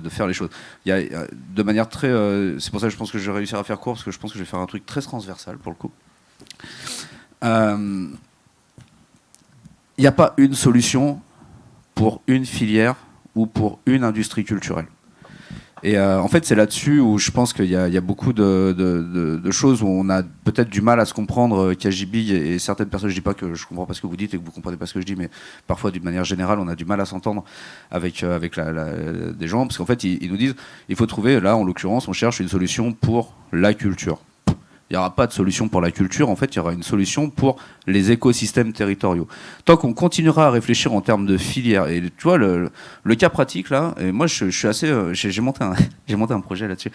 faire les choses. Il y a de manière très... c'est pour ça que je pense que je vais réussir à faire court, parce que je pense que je vais faire un truc très transversal pour le coup. Il n'y a pas une solution pour une filière ou pour une industrie culturelle. Et en fait, c'est là-dessus où je pense qu'il y a beaucoup de choses où on a peut-être du mal à se comprendre, Kajibi et certaines personnes. Je dis pas que je comprends pas ce que vous dites et que vous comprenez pas ce que je dis, mais parfois, d'une manière générale, on a du mal à s'entendre avec des gens, parce qu'en fait, ils nous disent, il faut trouver, là, en l'occurrence, on cherche une solution pour la culture. Il n'y aura pas de solution pour la culture, en fait, il y aura une solution pour les écosystèmes territoriaux. Tant qu'on continuera à réfléchir en termes de filières, et tu vois, le cas pratique, là, et moi, je suis assez... j'ai monté un projet là-dessus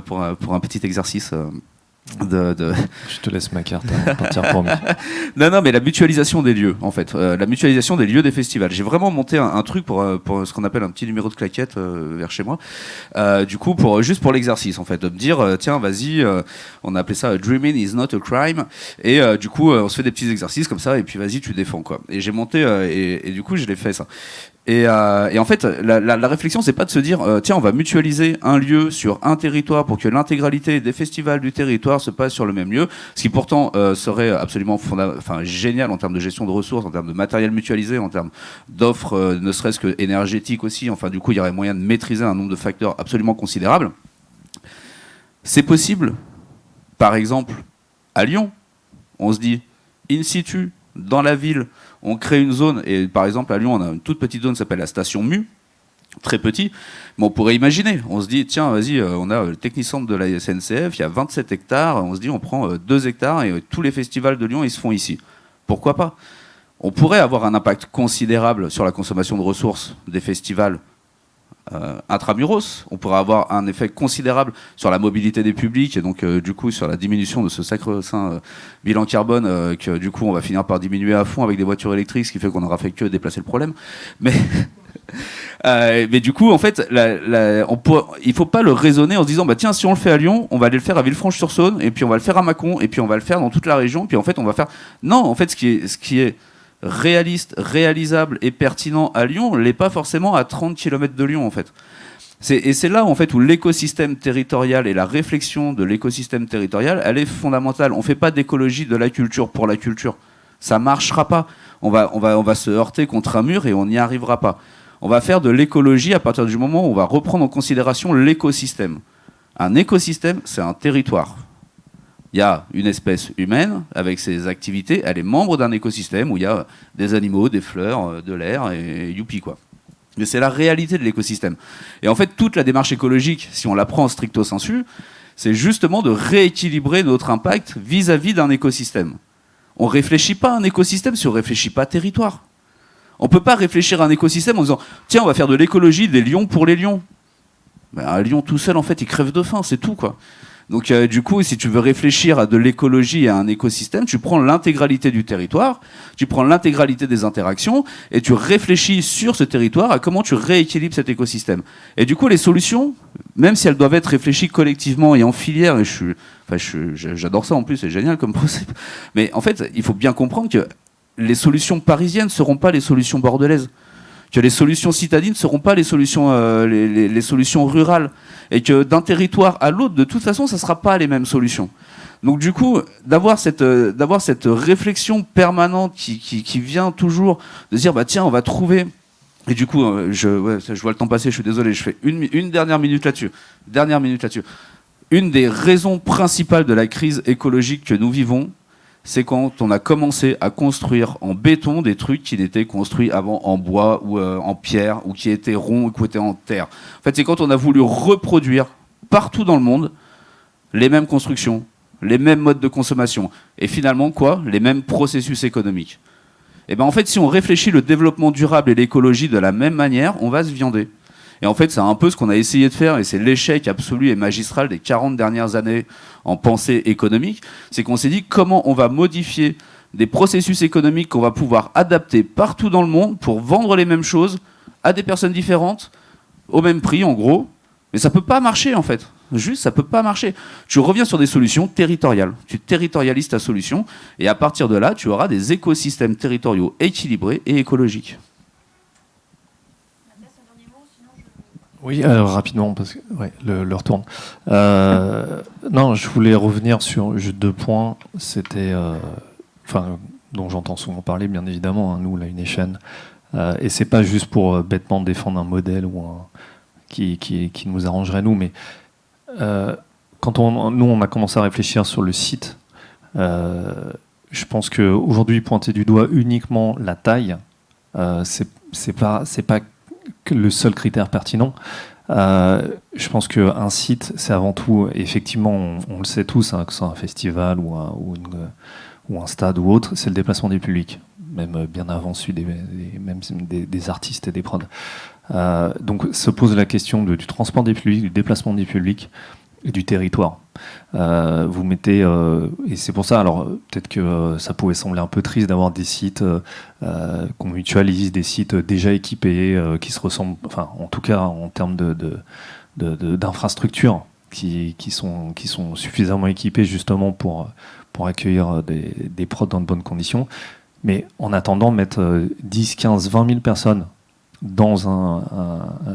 pour un petit exercice... Je te laisse ma carte, partir pour moi. Non, mais la mutualisation des lieux, en fait. La mutualisation des lieux des festivals. J'ai vraiment monté un truc pour ce qu'on appelle un petit numéro de claquette vers chez moi. Du coup, juste pour l'exercice, en fait. De me dire, tiens, vas-y, on a appelé ça Dreaming is not a crime. Et du coup, on se fait des petits exercices comme ça, et puis vas-y, tu défends, quoi. Et j'ai monté, et du coup, je l'ai fait, ça. Et en fait, la réflexion, c'est pas de se dire, tiens, on va mutualiser un lieu sur un territoire pour que l'intégralité des festivals du territoire se passe sur le même lieu, ce qui pourtant serait absolument génial en termes de gestion de ressources, en termes de matériel mutualisé, en termes d'offres, ne serait-ce que énergétiques aussi. Enfin, du coup, il y aurait moyen de maîtriser un nombre de facteurs absolument considérable. C'est possible, par exemple, à Lyon, on se dit, in situ, dans la ville, on crée une zone, et par exemple à Lyon on a une toute petite zone qui s'appelle la station Mu, très petit, mais on pourrait imaginer, on se dit tiens vas-y, on a le technicentre de la SNCF, il y a 27 hectares, on se dit on prend 2 hectares et tous les festivals de Lyon ils se font ici. Pourquoi pas ? On pourrait avoir un impact considérable sur la consommation de ressources des festivals intramuros. On pourrait avoir un effet considérable sur la mobilité des publics et donc du coup sur la diminution de ce sacro-saint bilan carbone que du coup on va finir par diminuer à fond avec des voitures électriques, ce qui fait qu'on n'aura fait que déplacer le problème. Mais du coup, en fait, il faut pas le raisonner en se disant, bah tiens, si on le fait à Lyon, on va aller le faire à Villefranche-sur-Saône, et puis on va le faire à Mâcon, et puis on va le faire dans toute la région, puis en fait, on va faire. Non, en fait, ce qui est réaliste, réalisable et pertinent à Lyon, l'est pas forcément à 30 km de Lyon, en fait. Et c'est là, en fait, où l'écosystème territorial et la réflexion de l'écosystème territorial, elle est fondamentale. On fait pas d'écologie de la culture pour la culture. Ça marchera pas. On va se heurter contre un mur et on n'y arrivera pas. On va faire de l'écologie à partir du moment où on va reprendre en considération l'écosystème. Un écosystème, c'est un territoire. Il y a une espèce humaine avec ses activités, elle est membre d'un écosystème où il y a des animaux, des fleurs, de l'air et youpi quoi. Mais c'est la réalité de l'écosystème. Et en fait, toute la démarche écologique, si on la prend stricto sensu, c'est justement de rééquilibrer notre impact vis-à-vis d'un écosystème. On ne réfléchit pas à un écosystème si on ne réfléchit pas à territoire. On ne peut pas réfléchir à un écosystème en disant « Tiens, on va faire de l'écologie des lions pour les lions ». Ben, un lion tout seul, en fait, il crève de faim, c'est tout, quoi. Donc, du coup, si tu veux réfléchir à de l'écologie et à un écosystème, tu prends l'intégralité du territoire, tu prends l'intégralité des interactions, et tu réfléchis sur ce territoire à comment tu rééquilibres cet écosystème. Et du coup, les solutions, même si elles doivent être réfléchies collectivement et en filière, et j'adore ça en plus, c'est génial comme principe, mais en fait, il faut bien comprendre que les solutions parisiennes ne seront pas les solutions bordelaises, que les solutions citadines ne seront pas les solutions rurales, et que d'un territoire à l'autre, de toute façon, ça ne sera pas les mêmes solutions. Donc du coup, d'avoir cette réflexion permanente qui vient toujours de dire, bah tiens, on va trouver... Et du coup, je vois le temps passer, je suis désolé, je fais une dernière minute là-dessus. Une des raisons principales de la crise écologique que nous vivons, c'est quand on a commencé à construire en béton des trucs qui étaient construits avant en bois ou en pierre, ou qui étaient ronds ou qui étaient en terre. En fait, c'est quand on a voulu reproduire partout dans le monde les mêmes constructions, les mêmes modes de consommation, et finalement, quoi ? Les mêmes processus économiques. Et ben en fait, si on réfléchit le développement durable et l'écologie de la même manière, on va se viander. Et en fait, c'est un peu ce qu'on a essayé de faire, et c'est l'échec absolu et magistral des 40 dernières années en pensée économique, c'est qu'on s'est dit comment on va modifier des processus économiques qu'on va pouvoir adapter partout dans le monde pour vendre les mêmes choses à des personnes différentes, au même prix en gros. Mais ça peut pas marcher en fait. Juste, ça peut pas marcher. Tu reviens sur des solutions territoriales. Tu territorialises ta solution, et à partir de là, tu auras des écosystèmes territoriaux équilibrés et écologiques. Oui, rapidement, parce que l'heure tourne. Non, je voulais revenir sur juste 2 points. C'était, dont j'entends souvent parler, bien évidemment, nous, Live Nation. Et c'est pas juste pour bêtement défendre un modèle ou qui nous arrangerait nous, mais quand nous, on a commencé à réfléchir sur le site, je pense qu'aujourd'hui, pointer du doigt uniquement la taille, c'est pas que le seul critère pertinent. Je pense qu'un site, c'est avant tout, effectivement, on le sait tous, que ce soit un festival ou un stade ou autre, c'est le déplacement des publics, même bien avant celui des artistes et des prods. Donc se pose la question du transport des publics, du déplacement des publics et du territoire. Vous mettez, et c'est pour ça, alors peut-être que ça pouvait sembler un peu triste d'avoir des sites qu'on mutualise, des sites déjà équipés, qui se ressemblent, enfin en tout cas en termes d'infrastructures qui sont suffisamment équipés justement pour accueillir des prods dans de bonnes conditions. Mais en attendant, mettre 10, 15, 20 000 personnes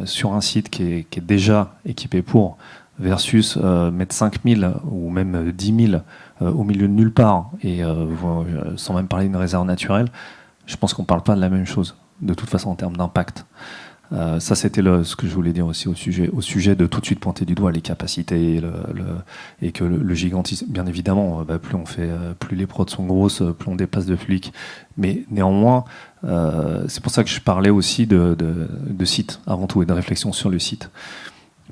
sur un site qui est déjà équipé pour, versus mettre 5 000 ou même 10 000 au milieu de nulle part, et sans même parler d'une réserve naturelle, je pense qu'on ne parle pas de la même chose, de toute façon en termes d'impact. Ça, c'était ce que je voulais dire aussi au sujet de tout de suite pointer du doigt les capacités et que le gigantisme, bien évidemment, plus les prods sont grosses, plus on dépasse de public. Mais néanmoins, c'est pour ça que je parlais aussi de site avant tout et de réflexion sur le site.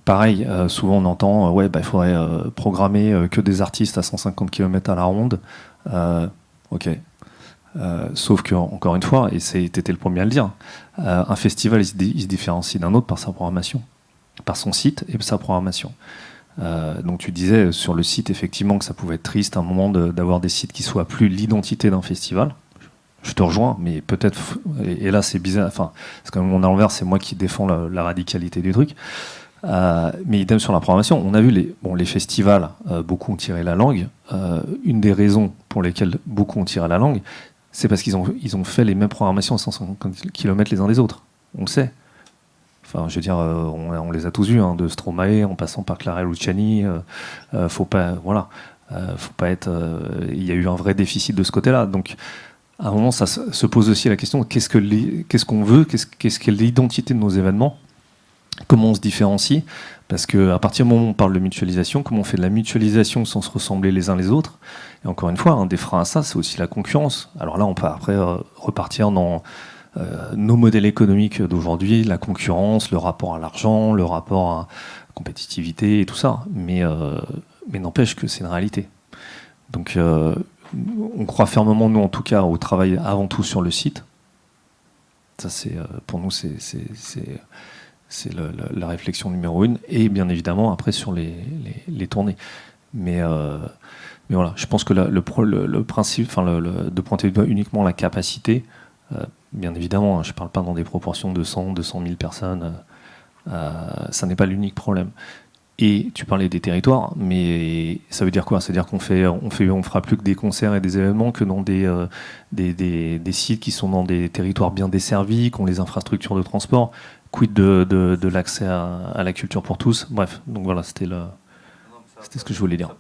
Pareil, souvent on entend il faudrait programmer que des artistes à 150 km à la ronde. Ok. Sauf que, encore une fois, et t'étais le premier à le dire, un festival il se différencie d'un autre par sa programmation, par son site et sa programmation. Donc tu disais sur le site effectivement que ça pouvait être triste à un moment d'avoir des sites qui soient plus l'identité d'un festival. Je te rejoins, mais peut-être, et là c'est bizarre, enfin, parce que mon envers c'est moi qui défends la radicalité du truc. Mais idem sur la programmation, on a vu les festivals, beaucoup ont tiré la langue. Une des raisons pour lesquelles beaucoup ont tiré la langue, c'est parce qu'ils ont fait les mêmes programmations à 150 km les uns des autres. On le sait. Enfin, je veux dire, on les a tous vus, hein, de Stromae en passant par Clara Luciani. Faut pas être. Il y a eu un vrai déficit de ce côté-là. Donc, à un moment, ça se pose aussi la question qu'est-ce qu'on veut, qu'est-ce qu'est l'identité de nos événements, comment on se différencie, parce qu'à partir du moment où on parle de mutualisation, comment on fait de la mutualisation sans se ressembler les uns les autres. Et encore une fois, un des freins à ça, c'est aussi la concurrence. Alors là, on peut après repartir dans nos modèles économiques d'aujourd'hui, la concurrence, le rapport à l'argent, le rapport à la compétitivité et tout ça. Mais n'empêche que c'est une réalité. Donc on croit fermement, nous en tout cas, au travail avant tout sur le site. Ça, pour nous, c'est la réflexion numéro 1. Et bien évidemment, après, sur les tournées. Mais voilà, je pense que le principe, de pointer du doigt uniquement la capacité, bien évidemment, hein, je ne parle pas dans des proportions de 100, 200 000 personnes, ça n'est pas l'unique problème. Et tu parlais des territoires, mais ça veut dire quoi? C'est-à-dire qu'on fera plus que des concerts et des événements que dans des sites qui sont dans des territoires bien desservis, qui ont les infrastructures de transport. Quid de l'accès à la culture pour tous? Bref, donc voilà, c'était ce que je voulais dire.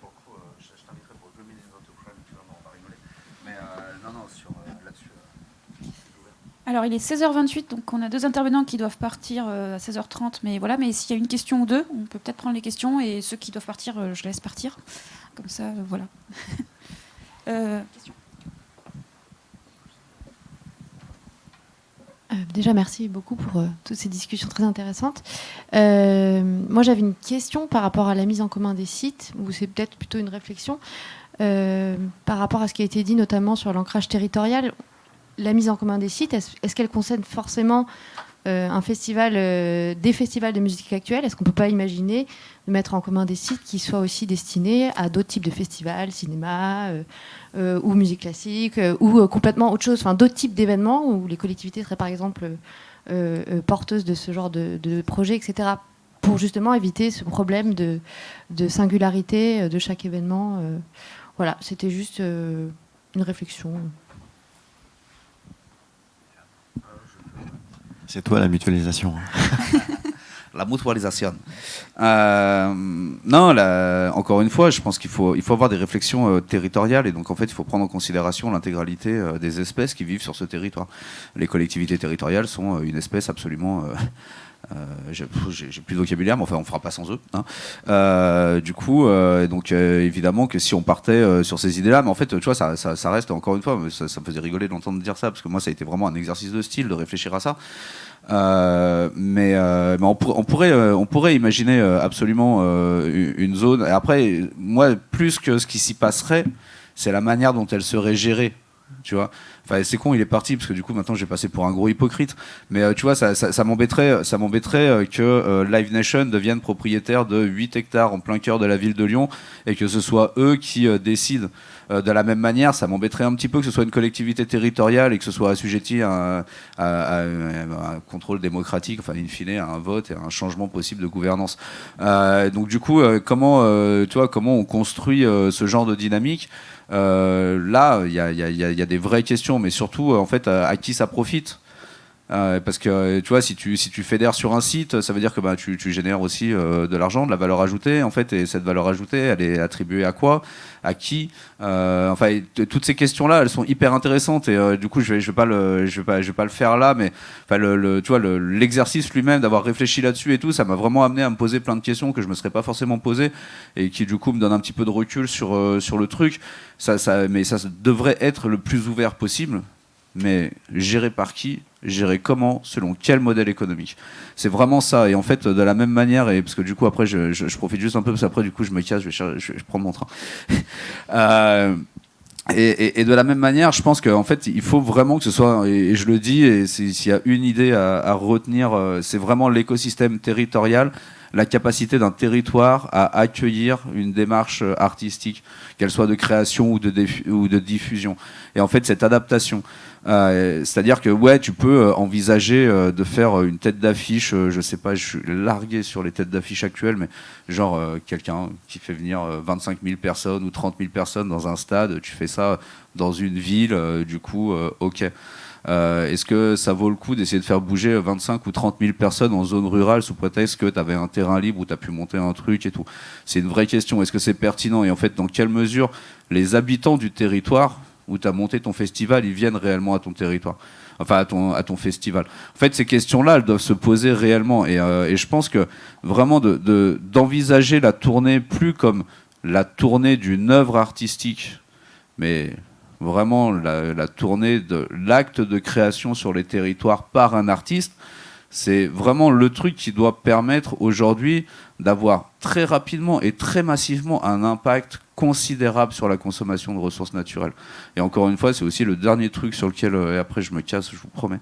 Alors, il est 16h28, donc on a 2 intervenants qui doivent partir à 16h30. Mais voilà, mais s'il y a une question ou deux, on peut peut-être prendre les questions. Et ceux qui doivent partir, je laisse partir. Comme ça, voilà. Question. Déjà, merci beaucoup pour toutes ces discussions très intéressantes. Moi, j'avais une question par rapport à la mise en commun des sites, ou c'est peut-être plutôt une réflexion, par rapport à ce qui a été dit, notamment sur l'ancrage territorial. La mise en commun des sites, est-ce qu'elle concerne forcément des festivals de musique actuelle? Est-ce qu'on ne peut pas imaginer de mettre en commun des sites qui soient aussi destinés à d'autres types de festivals, cinéma ou musique classique, ou complètement autre chose, enfin d'autres types d'événements où les collectivités seraient par exemple porteuses de ce genre de projet, etc., pour justement éviter ce problème de singularité de chaque événement. Voilà, c'était juste une réflexion. C'est toi la mutualisation. La mutualisation. Non, encore une fois, je pense qu'il faut avoir des réflexions territoriales et donc en fait, il faut prendre en considération l'intégralité des espèces qui vivent sur ce territoire. Les collectivités territoriales sont une espèce absolument... j'ai plus de vocabulaire, mais enfin, on fera pas sans eux. Hein. Du coup, donc évidemment que si on partait sur ces idées-là, mais en fait, tu vois, ça reste encore une fois, ça me faisait rigoler de l'entendre dire ça, parce que moi, ça a été vraiment un exercice de style de réfléchir à ça. Mais on pourrait imaginer absolument une zone. Et après, moi, plus que ce qui s'y passerait, c'est la manière dont elle serait gérée. Tu vois, enfin, c'est con, il est parti parce que du coup maintenant j'ai passé pour un gros hypocrite. Mais tu vois, ça m'embêterait que Live Nation devienne propriétaire de 8 hectares en plein cœur de la ville de Lyon et que ce soit eux qui décident. De la même manière, ça m'embêterait un petit peu que ce soit une collectivité territoriale et que ce soit assujetti à un contrôle démocratique, enfin in fine à un vote et à un changement possible de gouvernance. Donc du coup, comment on construit ce genre de dynamique? Là, il y a des vraies questions, mais surtout, en fait, à qui ça profite? Parce que tu vois, si tu fédères sur un site, ça veut dire que tu génères aussi de l'argent, de la valeur ajoutée, en fait, et cette valeur ajoutée, elle est attribuée à quoi, à qui? Enfin, toutes ces questions-là, elles sont hyper intéressantes et du coup, je vais pas le faire là, mais enfin, tu vois, l'exercice lui-même d'avoir réfléchi là-dessus et tout, ça m'a vraiment amené à me poser plein de questions que je me serais pas forcément posées et qui du coup me donnent un petit peu de recul sur le truc. Mais ça devrait être le plus ouvert possible. Mais géré par qui, géré comment, selon quel modèle économique? C'est vraiment ça. Et en fait, de la même manière, et parce que du coup après je profite juste un peu parce qu'après du coup je me casse, je vais prendre mon train. Et de la même manière, je pense qu'en fait, il faut vraiment que ce soit, et je le dis, et s'il y a une idée à retenir, c'est vraiment l'écosystème territorial, la capacité d'un territoire à accueillir une démarche artistique, qu'elle soit de création ou de diffusion. Et en fait, cette adaptation, c'est-à-dire que ouais, tu peux envisager de faire une tête d'affiche, je sais pas, je suis largué sur les têtes d'affiche actuelles, mais genre quelqu'un qui fait venir 25 000 personnes ou 30 000 personnes dans un stade, tu fais ça dans une ville, du coup, ok. Est-ce que ça vaut le coup d'essayer de faire bouger 25 ou 30 000 personnes en zone rurale sous prétexte que tu avais un terrain libre où tu as pu monter un truc et tout? C'est une vraie question. Est-ce que c'est pertinent? Et en fait, dans quelle mesure les habitants du territoire où tu as monté ton festival, ils viennent réellement à ton territoire? Enfin, à ton festival. En fait, ces questions-là, elles doivent se poser réellement. Et je pense que vraiment d'envisager la tournée plus comme la tournée d'une œuvre artistique, mais vraiment la tournée de l'acte de création sur les territoires par un artiste, c'est vraiment le truc qui doit permettre aujourd'hui d'avoir très rapidement et très massivement un impact considérable sur la consommation de ressources naturelles. Et encore une fois, c'est aussi le dernier truc sur lequel, et après je me casse, je vous promets,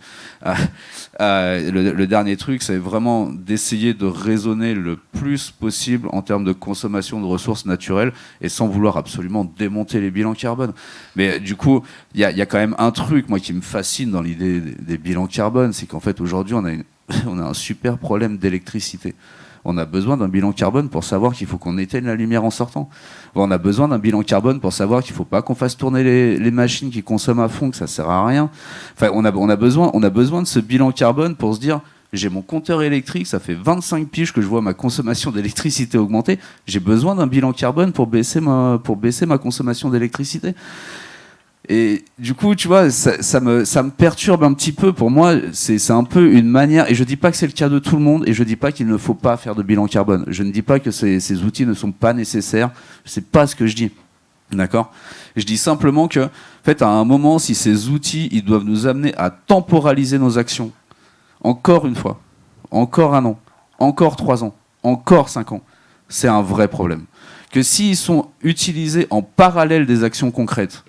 le dernier truc, c'est vraiment d'essayer de raisonner le plus possible en termes de consommation de ressources naturelles et sans vouloir absolument démonter les bilans carbone. Mais du coup, il y a quand même un truc, moi, qui me fascine dans l'idée des bilans carbone, c'est qu'en fait, aujourd'hui, on a un super problème d'électricité. On a besoin d'un bilan carbone pour savoir qu'il faut qu'on éteigne la lumière en sortant. On a besoin d'un bilan carbone pour savoir qu'il ne faut pas qu'on fasse tourner les machines qui consomment à fond, que ça ne sert à rien. Enfin, on a besoin de ce bilan carbone pour se dire, j'ai mon compteur électrique, ça fait 25 piges que je vois ma consommation d'électricité augmenter, j'ai besoin d'un bilan carbone pour baisser ma consommation d'électricité. Et du coup, tu vois, ça me perturbe un petit peu. Pour moi, c'est un peu une manière, et je dis pas que c'est le cas de tout le monde, et je dis pas qu'il ne faut pas faire de bilan carbone. Je ne dis pas que ces outils ne sont pas nécessaires. C'est pas ce que je dis. D'accord ? Je dis simplement que, en fait, à un moment, si ces outils, ils doivent nous amener à temporaliser nos actions, encore une fois, encore 1 an, encore 3 ans, encore 5 ans, c'est un vrai problème. Que s'ils sont utilisés en parallèle des actions concrètes,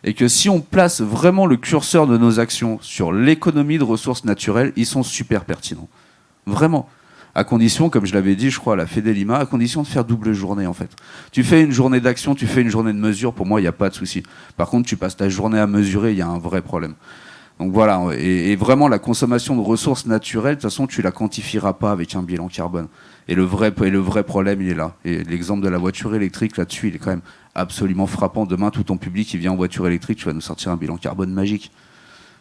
et que si on place vraiment le curseur de nos actions sur l'économie de ressources naturelles, ils sont super pertinents. Vraiment. À condition, comme je l'avais dit, je crois, à la Fédé Lima, à condition de faire double journée, en fait. Tu fais une journée d'action, tu fais une journée de mesure, pour moi, il n'y a pas de souci. Par contre, tu passes ta journée à mesurer, il y a un vrai problème. Donc voilà, et vraiment, la consommation de ressources naturelles, de toute façon, tu ne la quantifieras pas avec un bilan carbone. Et le vrai problème, il est là. Et l'exemple de la voiture électrique, là-dessus, il est quand même absolument frappant. Demain, tout ton public qui vient en voiture électrique, tu vas nous sortir un bilan carbone magique.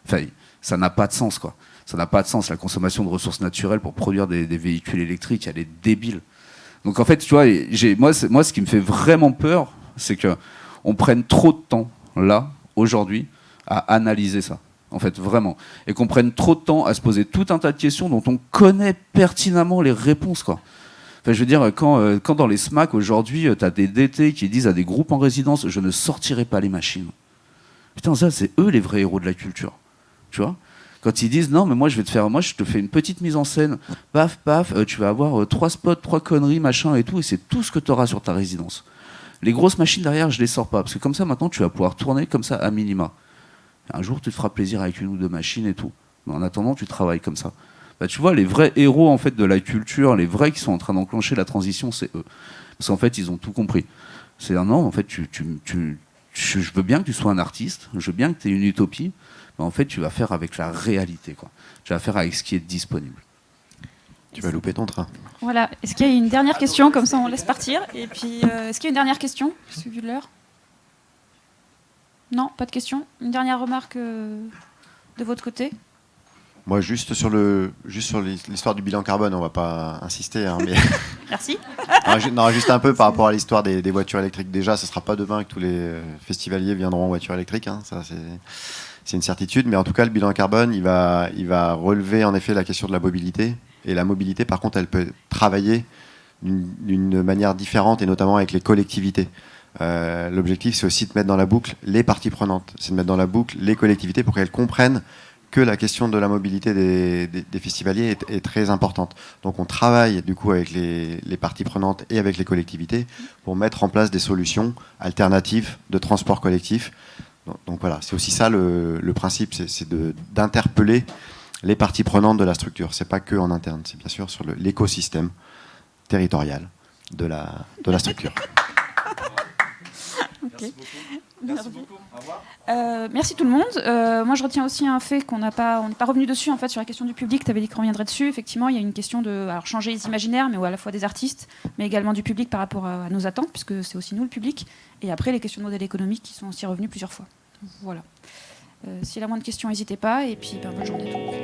Enfin, ça n'a pas de sens, quoi. Ça n'a pas de sens. La consommation de ressources naturelles pour produire des véhicules électriques, elle est débile. Donc en fait, tu vois, moi, ce qui me fait vraiment peur, c'est qu'on prenne trop de temps, là, aujourd'hui, à analyser ça. En fait, vraiment. Et qu'on prenne trop de temps à se poser tout un tas de questions dont on connaît pertinemment les réponses, quoi. Enfin, je veux dire, quand dans les SMAC, aujourd'hui, tu as des DT qui disent à des groupes en résidence « je ne sortirai pas les machines ». Putain, ça, c'est eux les vrais héros de la culture. Tu vois ? Quand ils disent « non, mais moi, je te fais une petite mise en scène, paf, paf, tu vas avoir 3 spots, 3 conneries, machin et tout, et c'est tout ce que tu auras sur ta résidence. Les grosses machines derrière, je les sors pas, parce que comme ça, maintenant, tu vas pouvoir tourner comme ça à minima. Un jour, tu te feras plaisir avec 1 ou 2 machines et tout. Mais en attendant, tu travailles comme ça. » Bah, tu vois, les vrais héros en fait, de la culture, les vrais qui sont en train d'enclencher la transition, c'est eux. Parce qu'en fait, ils ont tout compris. C'est non, en fait, je veux bien que tu sois un artiste, je veux bien que tu aies une utopie, mais en fait, tu vas faire avec la réalité, quoi. Tu vas faire avec ce qui est disponible. Tu vas louper ton train. Voilà. Est-ce qu'il y a une dernière question? Comme ça, on laisse partir. Et puis, est-ce qu'il y a une dernière question? J'ai vu l'heure. Non, pas de question. Une dernière remarque de votre côté? Moi, juste sur l'histoire du bilan carbone, on va pas insister, hein, mais Merci. non, juste un peu par rapport à l'histoire des voitures électriques. Déjà, ce sera pas demain que tous les festivaliers viendront en voiture électrique, hein, ça c'est une certitude. Mais en tout cas, le bilan carbone, il va relever en effet la question de la mobilité. Et la mobilité, par contre, elle peut travailler d'une manière différente, et notamment avec les collectivités. L'objectif, c'est aussi de mettre dans la boucle les parties prenantes, c'est de mettre dans la boucle les collectivités pour qu'elles comprennent que la question de la mobilité des festivaliers est très importante. Donc on travaille du coup avec les parties prenantes et avec les collectivités pour mettre en place des solutions alternatives de transport collectif. Donc voilà, c'est aussi ça le principe, c'est d'interpeller les parties prenantes de la structure. C'est pas que en interne, c'est bien sûr sur l'écosystème territorial de la structure. Okay. Merci beaucoup. Au revoir. Merci tout le monde. Moi, je retiens aussi un fait on n'est pas revenu dessus en fait sur la question du public. Tu avais dit qu'on reviendrait dessus. Effectivement, il y a une question de changer les imaginaires, mais à la fois des artistes, mais également du public par rapport à nos attentes, puisque c'est aussi nous le public. Et après, les questions de modèle économique qui sont aussi revenues plusieurs fois. Voilà. S'il y a la moindre question, n'hésitez pas. Et puis, bonne journée à tous.